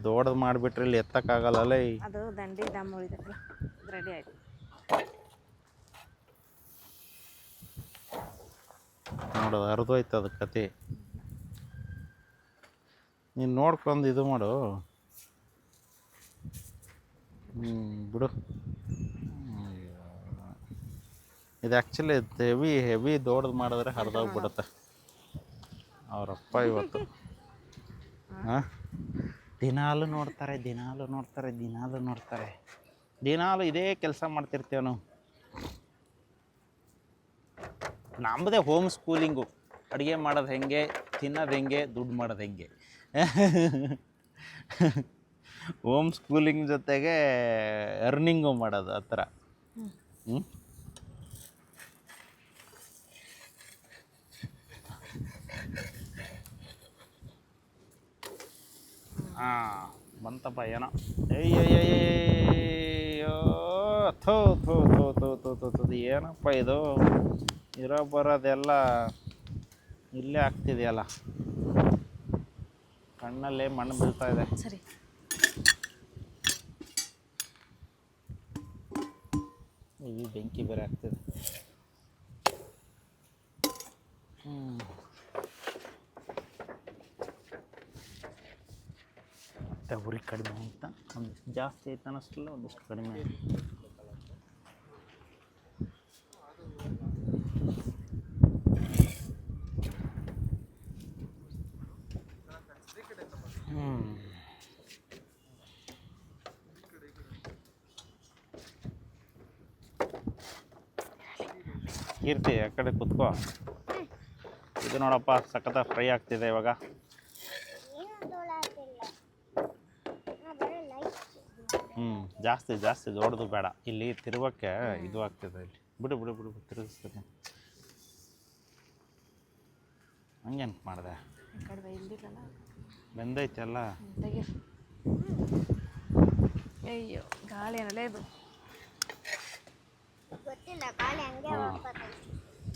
ದೊಡ್ಡದು ಮಾಡಿಬಿಟ್ರೆ ಇಲ್ಲಿ ಎತ್ತಕ್ಕಾಗಲ್ಲ. ಅದು ದಂಡಿ ದಮ್ ಉಳಿದಲ್ಲ, ರೆಡಿ ಆಯ್ತು. ನೋಡೋದು ಅರ್ಧೋಯ್ತು ಅದು ಕತೆ. ನೀನು ನೋಡ್ಕೊಂಡು ಇದು ಮಾಡು. ಬಿಡು. ಇದು ಆ್ಯಕ್ಚುಲಿ ಹೆವಿ ದೊಡ್ಡದು ಮಾಡಿದ್ರೆ ಹರಿದೋಗ್ಬಿಡುತ್ತೆ. ಅವರಪ್ಪ ಇವತ್ತು ದಿನಾಲು ನೋಡ್ತಾರೆ. ದಿನಾಲು ಇದೇ ಕೆಲಸ ಮಾಡ್ತಿರ್ತೇವೆ ನಾವು. ನಮ್ಮದೇ ಹೋಮ್ ಸ್ಕೂಲಿಂಗು. ಅಡುಗೆ ಮಾಡೋದು ಹೆಂಗೆ, ತಿನ್ನೋದು ಹೆಂಗೆ, ದುಡ್ಡು ಮಾಡೋದು ಹೆಂಗೆ. ಹೋಮ್ ಸ್ಕೂಲಿಂಗ್ ಜೊತೆಗೆ ಅರ್ನಿಂಗು ಮಾಡೋದು ಆ ಥರ. ಬಂತಪ್ಪ ಏನೋ. ಅಯ್ಯಯ್ಯೋ, ಥೋ ಏನಪ್ಪ ಇದು? ಇರೋ ಬರೋದೆಲ್ಲ ಇಲ್ಲೇ ಆಗ್ತಿದೆಯಲ್ಲ. ಕಣ್ಣಲ್ಲೇ ಮಣ್ಣು ಬೀಳ್ತಾ ಇದೆ. ಸರಿ, ಈ ಬೆಂಕಿ ಬೇರೆ ಆಗ್ತಿದೆ. ಮತ್ತೆ ಉರಿ ಕಡಿಮೆ ಆಯ್ತಾ? ಒಂದಿಷ್ಟು ಜಾಸ್ತಿ ಆಯ್ತು ಅನ್ನಿಸ್ತಿಲ್ಲ, ಒಂದಿಷ್ಟು ಕಡಿಮೆ ಆಯ್ತು. ಕೀರ್ತಿ, ಆ ಕಡೆ ಕುತ್ಕೋ. ಇದು ನೋಡಪ್ಪ, ಸಖತ್ತ ಫ್ರೈ ಆಗ್ತಿದೆ ಇವಾಗ. ಜಾಸ್ತಿ ದೊಡ್ಡದು ಬೇಡ. ಇಲ್ಲಿ ತಿರುವಕ್ಕೆ ಇದು ಆಗ್ತಿದೆ. ಇಲ್ಲಿ ಬಿಡು ತಿರುಗಿಸ್ತೀನಿ. ಹಂಗೇನು ಮಾಡಿದೆ? ಬೆಂದೈತೆ ಎಲ್ಲ. ಅಯ್ಯೋ, ಗಾಳಿ ಅನ್ನಲೇ ಇದು.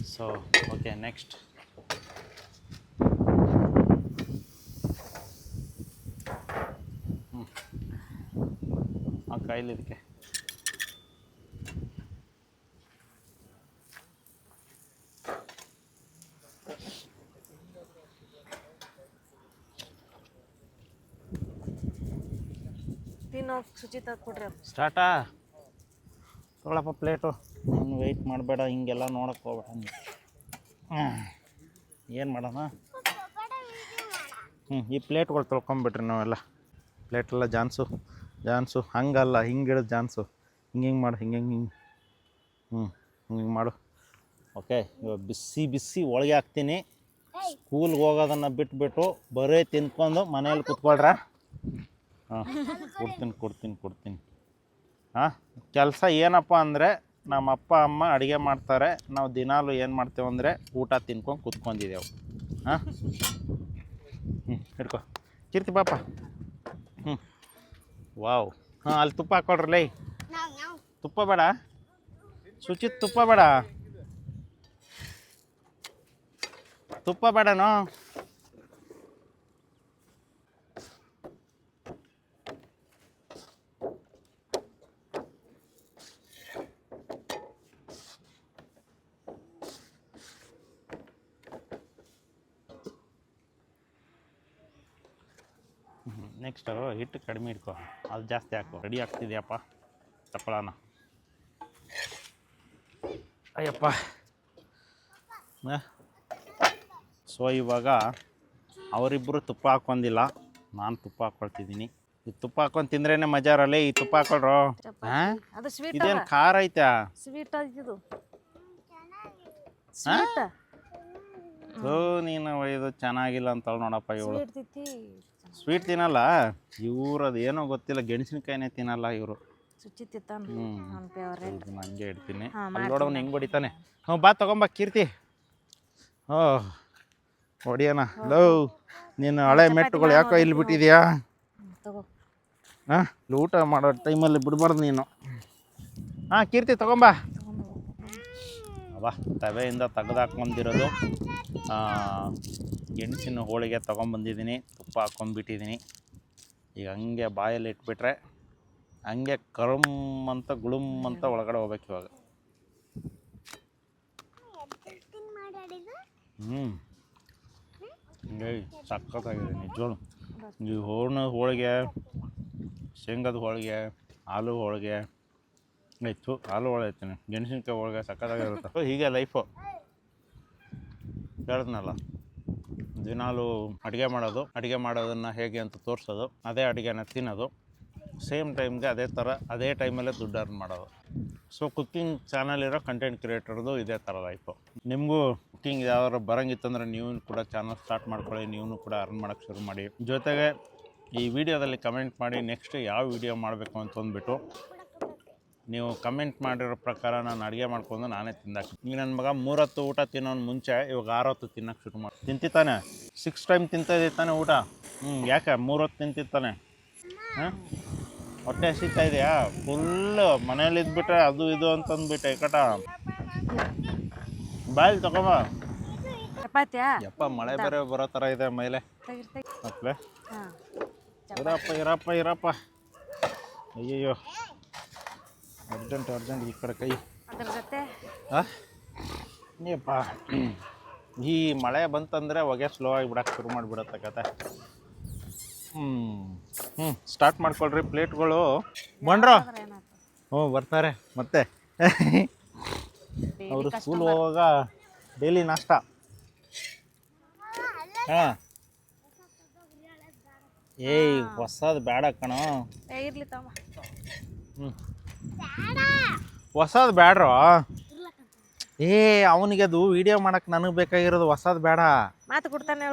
ಸೊ ಓಕೆ ನೆಕ್ಸ್ಟ್ ಆ ಕಾಯಿಲೆ ಇದಕ್ಕೆ ತಿನ್ನೋ ಶುಚಿತ ಕೊಡ್ರಿ ಅದು. ಸ್ಟಾರ್ಟಾ ತೊಗೊಳಪ್ಪ ಪ್ಲೇಟು. ನೀನು ವೆಯ್ಟ್ ಮಾಡಬೇಡ, ಹಿಂಗೆಲ್ಲ ನೋಡಕ್ಕೆ ಹೋಗ್ಬೇಡ. ಏನು ಮಾಡೋಣ? ಈ ಪ್ಲೇಟ್ಗಳು ತೊಳ್ಕೊಂಬಿಟ್ರಿ ನಾವೆಲ್ಲ. ಪ್ಲೇಟೆಲ್ಲ ಜಾನ್ಸು ಹಂಗಲ್ಲ, ಹಿಂಗಿಡೋದು ಜಾನ್ಸು. ಹಿಂಗೆ ಮಾಡು, ಹಿಂಗೆ ಹಿಂಗೆ ಮಾಡು. ಓಕೆ, ಇವಾಗ ಬಿಸಿ ಹೋಳಿಗೆ ಹಾಕ್ತೀನಿ. ಸ್ಕೂಲ್ಗೆ ಹೋಗೋದನ್ನು ಬಿಟ್ಬಿಟ್ಟು ಬರೀ ತಿನ್ಕೊಂಡು ಮನೇಲಿ ಕುತ್ಕೊಳ್ರ. ಹಾಂ, ಕೊಡ್ತೀನಿ. ಹಾಂ, ಕೆಲಸ ಏನಪ್ಪ ಅಂದರೆ ನಮ್ಮ ಅಪ್ಪ ಅಮ್ಮ ಅಡುಗೆ ಮಾಡ್ತಾರೆ, ನಾವು ದಿನಾಲು ಏನು ಮಾಡ್ತೇವೆ ಅಂದರೆ ಊಟ ತಿನ್ಕೊಂಡು ಕುತ್ಕೊಂಡಿದ್ದೇವೆ. ಹಾಂ, ಹಿಡ್ಕೊ ಕೀರ್ತಿ ಪಾಪ. ವಾವ್. ಹಾಂ, ಅಲ್ಲಿ ತುಪ್ಪ ಹಾಕ್ಕೊಳ್ರಲ್ಲ. ತುಪ್ಪ ಬೇಡ ಸುಚಿತ್, ತುಪ್ಪ ಬೇಡನೋ. ನೆಕ್ಸ್ಟು ಹಿಟ್ಟು ಕಡಿಮೆ ಇಟ್ಕೊ, ಅದು ಜಾಸ್ತಿ ಹಾಕು. ರೆಡಿ ಆಗ್ತಿದೆಯಪ್ಪ ತಪ್ಪಳನ. ಅಯ್ಯಪ್ಪ. ಸೊ ಇವಾಗ ಅವರಿಬ್ಬರು ತುಪ್ಪ ಹಾಕ್ಕೊಂಡಿಲ್ಲ, ನಾನು ತುಪ್ಪ ಹಾಕ್ಕೊಳ್ತಿದ್ದೀನಿ. ಈ ತುಪ್ಪ ಹಾಕೊಂಡು ತಿಂದ್ರೇ ಮಜಾ ಇರಲ್ಲ. ಈ ತುಪ್ಪ ಹಾಕೊಳ್ರು. ಹಾಂ, ಅದು ಸ್ವೀಟ್ ಇದೇನು ಖಾರ ಐತಾ? ಸ್ವೀಟ್ ಆಗಿದ್ದು ನೀನು ಇದು ಚೆನ್ನಾಗಿಲ್ಲ ಅಂತ ನೋಡಪ್ಪ. ಇವಳು ಸ್ವೀಟ್ ಸ್ವೀಟ್ ತಿನ್ನಲ್ಲ ಇವ್ರು, ಅದು ಏನೋ ಗೊತ್ತಿಲ್ಲ, ಗೆಣಸಿನಕಾಯಿನೇ ತಿನ್ನಲ್ಲ ಇವರು. ಶುಚಿತಿತ್ತಾನ ಹಂಗೆ ಇಡ್ತೀನಿ. ಅಲ್ಲಿ ನೋಡೋನು ಹೆಂಗೆ ಹೊಡಿತಾನೆ. ಹ್ಞೂ, ಬಾ ತಗೊಂಬ ಕೀರ್ತಿ. ಹೊಡಿಯೋಣ. ಲವ್, ನೀನು ಹಳೆ ಮೆಟ್ಟುಗಳು ಯಾಕೋ ಇಲ್ಲಿ ಬಿಟ್ಟಿದ್ಯಾ? ಹಾಂ, ಊಟ ಮಾಡೋ ಟೈಮಲ್ಲಿ ಬಿಡಬಾರ್ದು ನೀನು. ಹಾಂ ಕೀರ್ತಿ ತಗೊಂಬ. ಬಾ, ತವೆಯಿಂದ ತೆಗೆದು ಹಾಕ್ಕೊಂಡಿರೋದು ಗೆಣಸಿನ ಹೋಳಿಗೆ ತೊಗೊಂಬಂದಿದ್ದೀನಿ. ತುಪ್ಪ ಹಾಕ್ಕೊಂಡ್ಬಿಟ್ಟಿದ್ದೀನಿ. ಈಗ ಹಂಗೆ ಬಾಯಲ್ಲಿ ಇಟ್ಬಿಟ್ರೆ ಹಂಗೆ ಕರುಮ್ ಅಂತ ಗುಳುಮ್ ಅಂತ ಒಳಗಡೆ ಹೋಗ್ಬೇಕು ಇವಾಗ. ಹಿಂಗೆ ಸಕ್ಕತ್ತಾಗಿದೆ ನಿಜವೂ. ಈ ಹೋಳಿಗೆ, ಶೇಂಗದ ಹೋಳಿಗೆ, ಆಲೂ ಹೋಳಿಗೆ ಆಯಿತು. ಆಲೂ ಹೋಳಿಗೆ ಐತೀನಿ, ಗೆಣಸಿನಕಾಯಿ ಹೋಳಿಗೆ ಸಕ್ಕತ್ತಾಗಿರುತ್ತೆ. ಹೀಗೆ ಲೈಫು. ಹೇಳಿದ್ನಲ್ಲ, ದಿನಾಲು ಅಡುಗೆ ಮಾಡೋದನ್ನು ಹೇಗೆ ಅಂತ ತೋರಿಸೋದು, ಅದೇ ಅಡುಗೆನ ತಿನ್ನೋದು, ಸೇಮ್ ಟೈಮ್ಗೆ ಅದೇ ಟೈಮಲ್ಲೇ ದುಡ್ಡು ಅರ್ನ್ ಮಾಡೋದು. ಸೊ ಕುಕ್ಕಿಂಗ್ ಚಾನಲ್ ಇರೋ ಕಂಟೆಂಟ್ ಕ್ರಿಯೇಟರ್ದು ಇದೇ ಥರ ಲೈಫು. ನಿಮಗೂ ಕುಕ್ಕಿಂಗ್ ಯಾವ್ದಾರು ಬರೋಂಗಿತ್ತಂದ್ರೆ ನೀವು ಕೂಡ ಚಾನಲ್ ಸ್ಟಾರ್ಟ್ ಮಾಡ್ಕೊಳ್ಳಿ, ನೀವು ಕೂಡ ಅರ್ನ್ ಮಾಡೋಕ್ಕೆ ಶುರು ಮಾಡಿ. ಜೊತೆಗೆ ಈ ವಿಡಿಯೋದಲ್ಲಿ ಕಮೆಂಟ್ ಮಾಡಿ ನೆಕ್ಸ್ಟ್ ಯಾವ ವಿಡಿಯೋ ಮಾಡಬೇಕು ಅಂತ ಅಂದ್ಬಿಟ್ಟು ನೀವು ಕಮೆಂಟ್ ಮಾಡಿರೋ ಪ್ರಕಾರ ನಾನು ಅಡುಗೆ ಮಾಡ್ಕೊಂಡು ನಾನೇ ತಿಂದಾಕಿ. ಈಗ ನನ್ನ ಮಗ 3 ಹೊತ್ತು ಊಟ ತಿನ್ನೋನು ಮುಂಚೆ ಇವಾಗ 6 ಹೊತ್ತು ತಿನ್ನೋಕ್ಕೆ ಶುರು ಮಾಡಿ. ತಿಂತಿತ್ತಾನೆ 6 ಟೈಮ್ ತಿಂತಾನೆ ಊಟ. ಯಾಕೆ 3 ಹೊತ್ತು ತಿಂತಿತ್ತಾನೆ? ಹಾಂ, ಹೊಟ್ಟೆ ಹಸಿತಾ ಇದೆಯಾ? ಫುಲ್ಲು ಮನೇಲಿ ಇದ್ಬಿಟ್ರೆ ಅದು ಇದು ಅಂತಂದ್ಬಿಟ್ಟೆ ಕಟ. ಬಾಯಲ್ಲಿ ತಗೊಂಬ. ಯಪ್ಪ, ಮಳೆ ಬೇರೆ ಬರೋ ಥರ ಇದೆ ಮೇಲೆ. ಮಕ್ಕಳೇ ಇರಪ್ಪ. ಅಯ್ಯಯ್ಯೋ, ಅರ್ಜೆಂಟ್ ಈ ಕಡೆ ಕೈ. ಏಪ್ಪ, ಈ ಮಳೆ ಬಂತಂದರೆ ಹೊಗೆ ಸ್ಲೋ ಆಗಿ ಬಿಡಕ್ಕೆ ಶುರು ಮಾಡಿಬಿಡತ್ತೆ ಕತೆ. ಸ್ಟಾರ್ಟ್ ಮಾಡ್ಕೊಳ್ರಿ ಪ್ಲೇಟ್ಗಳು. ಬಂಡ್ರೋ? ಬರ್ತಾರೆ ಮತ್ತೆ. ಅವರು ಸ್ಕೂಲ್ ಹೋಗುವಾಗ ಡೈಲಿ ನಾಷ್ಟ. ಹಾಂ, ಹೊಸದು ಬೇಡ ಕಣೋ. ಹೊಸದು ಬೇಡ್ರೋ. ಅವನಿಗೆ ಅದು ವಿಡಿಯೋ ಮಾಡಕ್ಕೆ ನನಗೆ ಬೇಕಾಗಿರೋದು ಹೊಸದು ಬೇಡ. ಮಾತು ಕೊಡ್ತಾನೆ.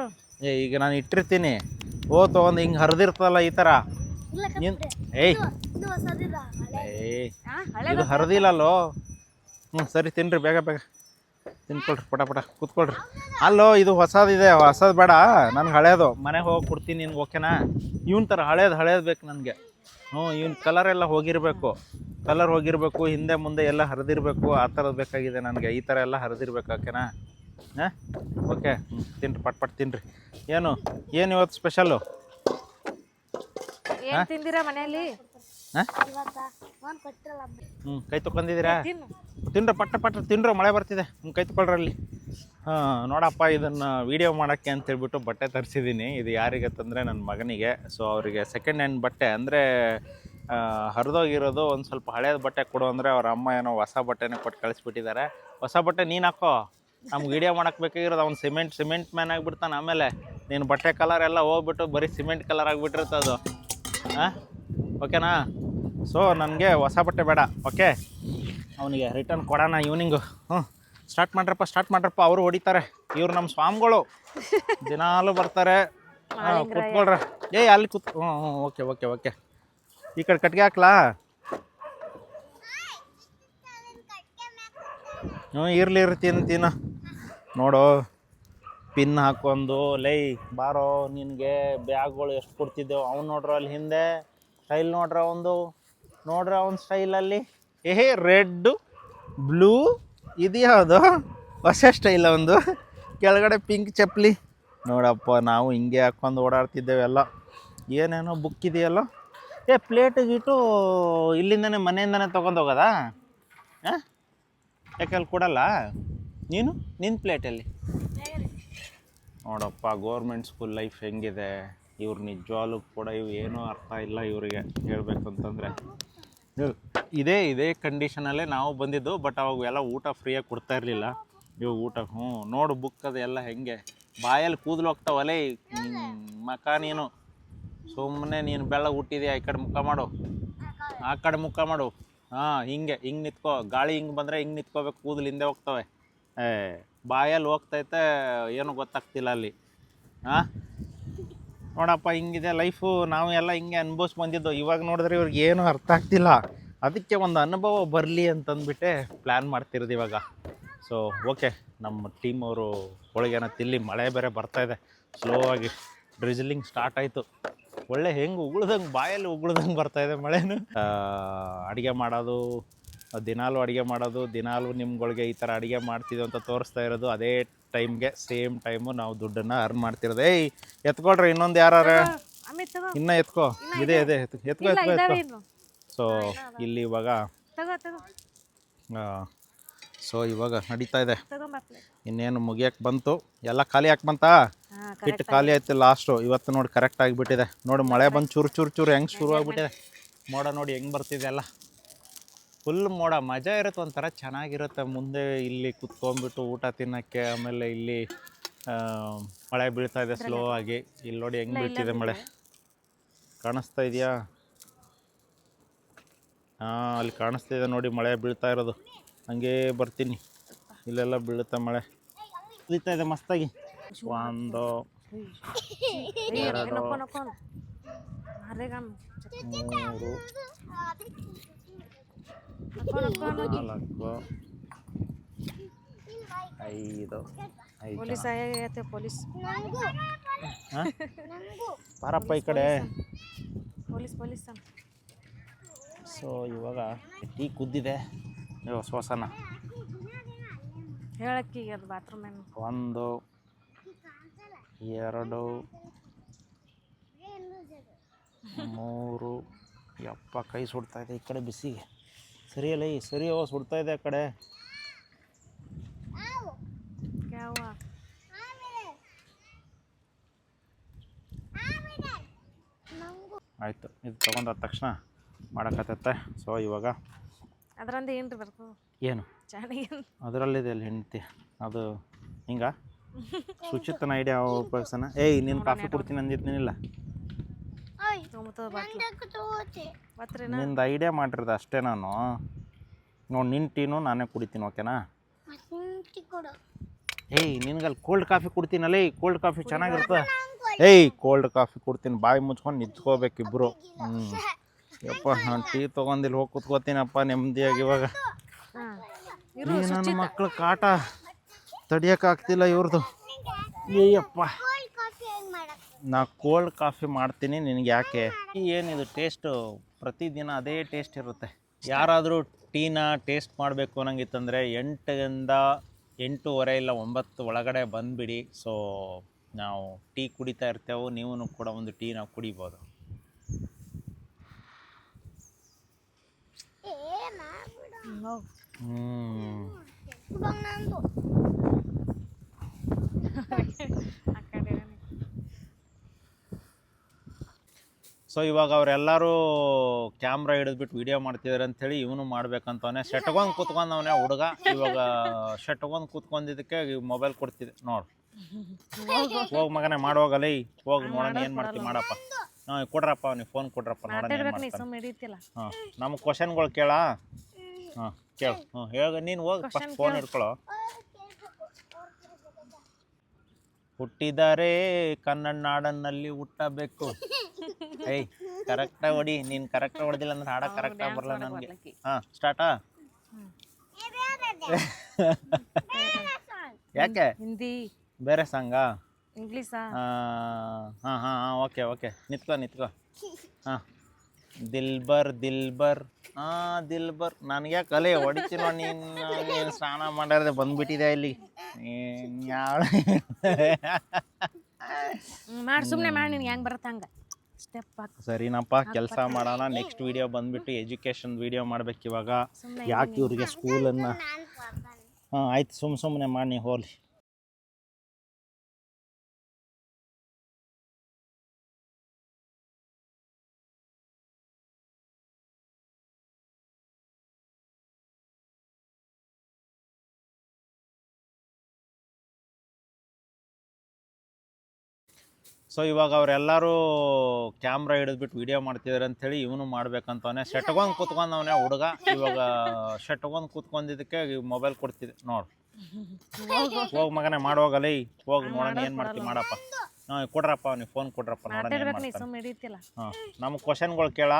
ಈಗ ನಾನು ಇಟ್ಟಿರ್ತೀನಿ, ತೊಗೊಂಡು ಹಿಂಗೆ ಹರಿದಿರ್ತಲ್ಲ ಈ ಥರ. ಇದು ಹರಿದಿಲ್ಲಲ್ಲೋ. ಸರಿ ತಿನ್ನಿರಿ, ಬೇಗ ತಿನ್ಕೊಳ್ರಿ, ಪಟ ಕೂತ್ಕೊಳ್ರಿ. ಅಲ್ಲೋ, ಇದು ಹೊಸದು ಬೇಡ ನನಗೆ. ಹಳೇದು ಮನೆಗೆ ಹೋಗಿ ಕೊಡ್ತೀನಿ ನಿನ್ಗೆ, ಓಕೆನಾ? ಇವನ್ ಥರ ಹಳೇದು ಬೇಕು ನನಗೆ. ಇವನ್ ಕಲರ್ ಎಲ್ಲ ಹೋಗಿರಬೇಕು. ಕಲರ್ ಹೋಗಿರಬೇಕು, ಹಿಂದೆ ಮುಂದೆ ಎಲ್ಲ ಹರಿದಿರಬೇಕು, ಆ ಥರದ್ದು ಬೇಕಾಗಿದೆ ನನಗೆ. ಈ ಥರ ಎಲ್ಲ ಹರಿದಿರ್ಬೇಕು, ಓಕೆನಾ? ಹಾಂ, ಓಕೆ. ತಿನ್ರಿ, ಪಟ್ ತಿನ್ನಿರಿ. ಏನು ಇವತ್ತು ಸ್ಪೆಷಲ್ಲು? ಏನು ತಿಂದಿರಾ ಮನೆಯಲ್ಲಿ? ಹಾಂ, ಕೈ ತೊಗೊಂಡಿದ್ದೀರಾ? ತಿನ್ರಿ, ಪಟ್ಟ ತಿನ್ರಿ, ಮಳೆ ಬರ್ತಿದೆ. ಕೈ ತೊಗೊಳ್ರಲ್ಲಿ. ಹಾಂ, ನೋಡಪ್ಪ, ಇದನ್ನು ವೀಡಿಯೋ ಮಾಡೋಕ್ಕೆ ಅಂತೇಳ್ಬಿಟ್ಟು ಬಟ್ಟೆ ತರಿಸಿದ್ದೀನಿ. ಇದು ಯಾರಿಗೆ ತಂದರೆ ನನ್ನ ಮಗನಿಗೆ. ಸೊ ಅವರಿಗೆ ಸೆಕೆಂಡ್ ಹ್ಯಾಂಡ್ ಬಟ್ಟೆ, ಅಂದರೆ ಹರಿದೋಗಿರೋದು ಒಂದು ಸ್ವಲ್ಪ ಹಳೇದು ಬಟ್ಟೆ ಕೊಡು ಅಂದರೆ ಅವ್ರ ಅಮ್ಮ ಏನೋ ಹೊಸ ಬಟ್ಟೆನೇ ಕೊಟ್ಟು ಕಳಿಸ್ಬಿಟ್ಟಿದ್ದಾರೆ. ಹೊಸ ಬಟ್ಟೆ ನೀನು ಹಾಕೋ, ನಮ್ಗೆ ವೀಡಿಯೋ ಮಾಡೋಕ್ಕೆ ಬೇಕಾಗಿರೋದು. ಅವ್ನು ಸಿಮೆಂಟ್ ಮ್ಯಾನ್ ಆಗಿಬಿಡ್ತಾನೆ. ಆಮೇಲೆ ನೀನು ಬಟ್ಟೆ ಕಲರ್ ಎಲ್ಲ ಹೋಗ್ಬಿಟ್ಟು ಬರೀ ಸಿಮೆಂಟ್ ಕಲರ್ ಆಗಿಬಿಟ್ಟಿರುತ್ತೆ ಅದು. ಹಾಂ, ಓಕೆನಾ? ಸೊ ನನಗೆ ಹೊಸ ಬಟ್ಟೆ ಬೇಡ, ಓಕೆ? ಅವನಿಗೆ ರಿಟರ್ನ್ ಕೊಡೋಣ ಈವ್ನಿಂಗು. ಸ್ಟಾರ್ಟ್ ಮಾಡ್ರಪ್ಪ. ಅವರು ಹೊಡಿತಾರೆ. ಇವ್ರು ನಮ್ಮ ಸ್ವಾಮಿಗಳು ದಿನಾಲು ಬರ್ತಾರೆ. ಕೂತ್ಕೊಳ್ರ. ಅಲ್ಲಿ ಓಕೆ. ಈ ಕಡೆ ಕಟ್ಗೆ ಹಾಕ್ಲಾ? ಇರ್ಲಿ ತಿನ್ನು. ನೋಡು, ಪಿನ್ ಹಾಕೊಂಡು ಲೈ ಬಾರೋ, ನಿನಗೆ ಬ್ಯಾಗ್ಗಳು ಎಷ್ಟು ಕೊಡ್ತಿದ್ದೆವು. ಅವ್ನು ನೋಡ್ರ ಅಲ್ಲಿ ಹಿಂದೆ ಸ್ಟೈಲ್ ನೋಡ್ರ ಅವ್ನ ಸ್ಟೈಲಲ್ಲಿ ರೆಡ್ಡು ಬ್ಲೂ ಇದು ಯಾವುದು ಹೊಸ ಸ್ಟೈಲ್. ಒಂದು ಕೆಳಗಡೆ ಪಿಂಕ್ ಚಪ್ಪಲಿ. ನೋಡಪ್ಪ, ನಾವು ಹಿಂಗೆ ಹಾಕ್ಕೊಂಡು ಓಡಾಡ್ತಿದ್ದೇವೆಲ್ಲ. ಏನೇನೋ ಬುಕ್ ಇದೆಯಲ್ಲ. ಪ್ಲೇಟ್ ಗೀಟು ಇಲ್ಲಿಂದನೇ ಮನೆಯಿಂದನೇ ತೊಗೊಂಡು ಹೋಗೋದಾ? ಹಾಂ, ಯಾಕೆ ಅಲ್ಲಿ ಕೊಡಲ್ಲ? ನಿನ್ನ ಪ್ಲೇಟಲ್ಲಿ ನೋಡಪ್ಪ. ಗೌರ್ಮೆಂಟ್ ಸ್ಕೂಲ್ ಲೈಫ್ ಹೆಂಗಿದೆ. ಇವ್ರು ನಿಜವಾಗ್ಲೂ ಕೂಡ ಏನೂ ಅರ್ಥ ಇಲ್ಲ ಇವರಿಗೆ, ಹೇಳ್ಬೇಕಂತಂದರೆ. ಇದೇ ಕಂಡೀಷನಲ್ಲೇ ನಾವು ಬಂದಿದ್ದು. ಬಟ್ ಅವಾಗ ಎಲ್ಲ ಊಟ ಫ್ರೀಯಾಗಿ ಕೊಡ್ತಾ ಇರಲಿಲ್ಲ. ಇವಾಗ ಊಟ ನೋಡು, ಬುಕ್ ಅದು ಎಲ್ಲ ಹೆಂಗೆ ಬಾಯಲ್ಲಿ ಕೂದಲು ಹೋಗ್ತಾವಲ್ಲೇ ಮಕ. ನೀನು ಸುಮ್ಮನೆ ನೀನು ಬೆಳ್ಳಗೆ ಹುಟ್ಟಿದೆಯಾ, ಈ ಕಡೆ ಮುಖ ಮಾಡು, ಆ ಕಡೆ ಮುಖ ಮಾಡು. ಹಾಂ, ಹಿಂಗೆ ನಿಂತ್ಕೋ. ಗಾಳಿ ಹಿಂಗೆ ಬಂದರೆ ಹಿಂಗೆ ನಿಂತ್ಕೋಬೇಕು, ಕೂದಲು ಹಿಂದೆ ಹೋಗ್ತವೆ. ಬಾಯಲ್ಲಿ ಹೋಗ್ತೈತೆ, ಏನೂ ಗೊತ್ತಾಗ್ತಿಲ್ಲ ಅಲ್ಲಿ. ಹಾಂ, ನೋಡಪ್ಪ, ಹಿಂಗಿದೆ ಲೈಫು. ನಾವು ಎಲ್ಲ ಹಿಂಗೆ ಅನುಭವಿಸಿ ಬಂದಿದ್ದು. ಇವಾಗ ನೋಡಿದ್ರೆ ಇವ್ರಿಗೆ ಏನೂ ಅರ್ಥ ಆಗ್ತಿಲ್ಲ. ಅದಕ್ಕೆ ಒಂದು ಅನುಭವ ಬರಲಿ ಅಂತಂದ್ಬಿಟ್ಟೆ ಪ್ಲ್ಯಾನ್ ಮಾಡ್ತಿರೋದು ಇವಾಗ. ಸೊ ಓಕೆ, ನಮ್ಮ ಟೀಮ್ ಅವರು ಹೋಳಿಗೆನ ತಿಲ್ಲಿ. ಮಳೆ ಬೇರೆ ಬರ್ತಾಯಿದೆ. ಸ್ಲೋ ಆಗಿ ಡ್ರಿಜ್ಲಿಂಗ್ ಸ್ಟಾರ್ಟ್ ಆಯಿತು. ಒಳ್ಳೆ ಹೆಂಗೆ ಬಾಯಲ್ಲಿ ಉಗುಳ್ದಂಗೆ ಬರ್ತಾಯಿದೆ ಮಳೆನು. ಅಡುಗೆ ಮಾಡೋದು, ದಿನಾಲು ನಿಮ್ಗಳಿಗೆ ಈ ಥರ ಅಡುಗೆ ಮಾಡ್ತಿದ್ದೆವು ಅಂತ ತೋರಿಸ್ತಾ ಇರೋದು. ಅದೇ ಟೈಮ್ಗೆ ಸೇಮ್ ಟೈಮು ನಾವು ದುಡ್ಡನ್ನು ಅರ್ನ್ ಮಾಡ್ತಿರೋದು. ಎತ್ಕೊಳ್ರಿ, ಇನ್ನೊಂದು ಯಾರು ಇನ್ನೂ ಎತ್ಕೋ. ಎತ್ಕೋ. ಸೊ ಇಲ್ಲಿ ಇವಾಗ ಇವಾಗ ನಡೀತಾ ಇದೆ. ಇನ್ನೇನು ಮುಗಿಯಕ್ಕೆ ಬಂತು. ಎಲ್ಲ ಖಾಲಿ ಯಾಕೆ ಬಂತಾ? ಹಿಟ್ಟು ಖಾಲಿ ಆಯ್ತು ಲಾಸ್ಟು. ಇವತ್ತು ನೋಡಿ ಕರೆಕ್ಟ್ ಆಗಿಬಿಟ್ಟಿದೆ. ನೋಡಿ, ಮಳೆ ಬಂದು ಚೂರು ಹೆಂಗೆ ಶುರು ಆಗಿಬಿಟ್ಟಿದೆ. ಮೋಡ ನೋಡಿ ಹೆಂಗೆ ಬರ್ತಿದೆ ಎಲ್ಲ. ಫುಲ್ ಮೋಡ. ಮಜಾ ಇರುತ್ತೆ, ಒಂಥರ ಚೆನ್ನಾಗಿರುತ್ತೆ. ಮುಂದೆ ಇಲ್ಲಿ ಕುತ್ಕೊಂಡ್ಬಿಟ್ಟು ಊಟ ತಿನ್ನೋಕ್ಕೆ. ಆಮೇಲೆ ಇಲ್ಲಿ ಮಳೆ ಬೀಳ್ತಾ ಇದೆ ಸ್ಲೋ ಆಗಿ. ಇಲ್ಲಿ ನೋಡಿ ಹೆಂಗೆ ಬೀಳ್ತಿದೆ ಮಳೆ, ಕಾಣಿಸ್ತಾ ಇದೆಯಾ? ಹಾಂ, ಅಲ್ಲಿ ಕಾಣಿಸ್ತಿದೆ ನೋಡಿ ಮಳೆ ಬೀಳ್ತಾ ಇರೋದು. ಹಂಗೇ ಬರ್ತೀನಿ, ಇಲ್ಲೆಲ್ಲ ಬೀಳುತ್ತೆ ಮಳೆ. ಬೀಳ್ತಾ ಇದೆ ಮಸ್ತಾಗಿ. 1 2 3 4 5 ಪೊಲೀಸ್ ಬಾರಪ್ಪ ಈ ಕಡೆ. ಪೊಲೀಸ್. ಸೊ ಇವಾಗ ಟೀ ಕುದ್ದಿದೆ. ಶ್ವಾಸನ ಹೇಳಕ್ಕೀಗ ಅದು ಬಾತ್ರೂಮ್ 1 2 3. ಯಪ್ಪ, ಕೈ ಸುಡ್ತಾ ಇದೆ ಈ ಕಡೆ ಬಿಸಿಗೆ. ಸರಿಯಲ್ಲ, ಸರಿಯೋ, ಸುಡ್ತಾ ಇದೆ ಆ ಕಡೆ. ಆಯಿತು, ಇದು ತೊಗೊಂಡಾದ ತಕ್ಷಣ ಮಾಡೋಕತ್ತೈತೆ. ಸೊ ಇವಾಗ ಅದರಂದು ಏನು ರೀ ಬರ್ತದೆ? ಏನು ಅದರಲ್ಲಿದೆ ಅಲ್ಲಿ ಹೆಂಡತಿ. ಅದು ಹಿಂಗೆ ಸುಚಿತನ ಐಡಿಯಾ ಉಪಯೋಗಿಸೋಣ. ನೀನು ಕಾಫಿ ಕೊಡ್ತೀನಿ ಅಂದಿದ್ದೀನಿಲ್ಲ. ನಿಂದು ಐಡಿಯಾ ಮಾಡಿರೋದು ಅಷ್ಟೇ ನಾನು. ನೋಡಿ, ನಿನ್ನ ಟೀನು ನಾನೇ ಕುಡಿತೀನಿ, ಓಕೆನಾ? ನಿನ್ಗಲ್ಲಿ ಕೋಲ್ಡ್ ಕಾಫಿ ಕೊಡ್ತೀನಲ್ಲ. ಕೋಲ್ಡ್ ಕಾಫಿ ಚೆನ್ನಾಗಿರ್ತದೆ. ಕೋಲ್ಡ್ ಕಾಫಿ ಕೊಡ್ತೀನಿ, ಬಾಯಿ ಮುಚ್ಕೊಂಡು ನಿಂತ್ಕೋಬೇಕಿಬ್ರು. ಯಪ್ಪ, ನಾನು ಟೀ ತೊಗೊಂಡಿಲ್ಲಿ ಹೋಗಿ ಕೂತ್ಕೋತೀನಪ್ಪ ನೆಮ್ಮದಿಯಾಗಿ. ಇವಾಗ ನನ್ನ ಮಕ್ಳ ಕಾಟ ತಡಿಯೋಕ್ಕಾಗ್ತಿಲ್ಲ ಇವ್ರದ್ದು. ಅಯ್ಯಪ್ಪ, ನಾ ಕೋಲ್ಡ್ ಕಾಫಿ ಮಾಡ್ತೀನಿ. ನಿನಗೆ ಯಾಕೆ? ಏನಿದು ಟೇಸ್ಟು ಪ್ರತಿದಿನ ಅದೇ ಟೇಸ್ಟ್ ಇರುತ್ತೆ. ಯಾರಾದರೂ ಟೀನ ಟೇಸ್ಟ್ ಮಾಡಬೇಕು ಅನ್ನಂಗಿತ್ತಂದರೆ 8ರಿಂದ 8:30 ಇಲ್ಲ 9 ಒಳಗಡೆ ಬಂದುಬಿಡಿ. ಸೊ ನಾವು ಟೀ ಕುಡಿತಾ ಇರ್ತೇವೆ, ನೀವು ಕೂಡ ಒಂದು ಟೀನ ಕುಡಿಬೋದು. ಹೋಗು. ಆ ಕಡೆ ಸೊ ಇವಾಗ ಅವರೆಲ್ಲರೂ ಕ್ಯಾಮ್ರಾ ಹಿಡಿದ್ಬಿಟ್ಟು ವಿಡಿಯೋ ಮಾಡ್ತಿದ್ದಾರೆ ಅಂಥೇಳಿ ಇವನು ಮಾಡ್ಬೇಕಂತವನೇ ಶೆಟ್ಕೊಂಡು ಕೂತ್ಕೊಂಡವನೇ ಹುಡುಗ. ಇವಾಗ ಶೆಟ್ಕೊಂಡು ಕೂತ್ಕೊಂಡಿದ್ದಕ್ಕೆ ಮೊಬೈಲ್ ಕೊಡ್ತಿದ್ದೆ ನೋಡು. ಹೋಗಿ ಮಗನೇ ಮಾಡೋಗಲ್ಲ, ಹೋಗಿ ನೋಡೋಣ ಏನು ಮಾಡ್ತೀವಿ ಮಾಡಪ್ಪ. ಹಾಂ ಕೊಡ್ರಪ್ಪ, ನೀವು ಫೋನ್ ಕೊಡ್ರಪ್ಪ ನೋಡೋಣ ಏನು ಮಾತಾಡ್ಬೇಕು ನೀ ಮಾಡ್ತಾನೆ. ಸುಮ್ಮನೆ ಹಿಡಿತಿಲ್ಲ. ಹಾಂ ನಮಗೆ ಕ್ವಶನ್ಗಳು ಕೇಳ. ಹಾಂ ಕೇಳು. ಹ್ಞೂ ಹೇಳ, ನೀನು ಹೋಗಿ ಫಸ್ಟ್ ಫೋನ್ ಹಿಡ್ಕೊಳ್ಳೋ. ಹುಟ್ಟಿದರೆ ಕನ್ನಡ ನಾಡನ್ನಲ್ಲಿ ಹುಟ್ಟಬೇಕು. ಏಯ್ ಕರೆಕ್ಟಾಗಿ ಹೊಡಿ, ನೀನು ಕರೆಕ್ಟಾಗಿ ಹೊಡೆದಿಲ್ಲ ಅಂದ್ರೆ ಹಾಡ ಕರೆಕ್ಟಾಗಿ ಬರಲ್ಲ ನನಗೆ. ಹಾಂ ಸ್ಟಾರ್ಟಾ? ಯಾಕೆ ಹಿಂದಿ, ಬೇರೆ ಸಾಂಗಾ? ಇಂಗ್ಲೀಷಾ? ಹಾಂ ಹಾಂ ಹಾಂ ಓಕೆ ನಿತ್ಕೋ. ಹಾಂ ದಿಲ್ಬರ್ ದಿಲ್ಬರ್ ನನಗೆ ಕಲೆ ಹೊಡಿತೀನೋ ನೀನು ಸ್ನಾನ ಮಾಡಾರ್ದೆ ಬಂದ್ಬಿಟ್ಟಿದೆ ಇಲ್ಲಿ. ಮಾಡಿ ಸುಮ್ಮನೆ ಮಾಡಿ, ನಿನ್ಗೆ ಹೆಂಗೆ ಬರುತ್ತೆ ಹಂಗೆ ಸ್ಟೆಪ್ ಹಾಕಿ. ಸರಿನಪ್ಪ, ಕೆಲಸ ಮಾಡೋಣ. ನೆಕ್ಸ್ಟ್ ವಿಡಿಯೋ ಬಂದ್ಬಿಟ್ಟು ಎಜುಕೇಷನ್ ವಿಡಿಯೋ ಮಾಡ್ಬೇಕು ಇವಾಗ. ಯಾಕೆ ಇವ್ರಿಗೆ ಸ್ಕೂಲನ್ನು ಹಾಂ ಆಯ್ತು, ಸುಮ್ಮನೆ ಮಾಡಿ ಹೋಗ್ಲಿ. ಸೊ ಇವಾಗ ಅವರೆಲ್ಲರೂ ಕ್ಯಾಮ್ರಾ ಹಿಡಿದ್ಬಿಟ್ಟು ವಿಡಿಯೋ ಮಾಡ್ತಿದ್ದಾರೆ ಅಂಥೇಳಿ ಇವನು ಮಾಡ್ಬೇಕಂತವನೇ ಶೆಟ್ಕೊಂಡು ಕೂತ್ಕೊಂಡವನೇ ಹುಡುಗ. ಇವಾಗ ಶೆಟ್ಕೊಂಡು ಕೂತ್ಕೊಂಡಿದ್ದಕ್ಕೆ ಮೊಬೈಲ್ ಕೊಡ್ತಿದ್ದೆ ನೋಡು. ಹೋಗಿ ಮಗನೇ ಮಾಡೋಗಲ್ಲ, ಹೋಗಿ ನೋಡೋಣ ಏನು ಮಾಡ್ತೀವಿ ಮಾಡಪ್ಪ. ಹಾಂ ಕೊಡ್ರಪ್ಪ, ನೀವು ಫೋನ್ ಕೊಡ್ರಪ್ಪ ನೋಡೋಣ ಏನು ಮಾತಾಡ್ಬೇಕು ನೀ ಮಾಡ್ತಾನೆ. ಸುಮ್ಮನೆ ಹಿಡಿತಿಲ್ಲ. ಹಾಂ ನಮಗೆ ಕ್ವಶನ್ಗಳು ಕೇಳ.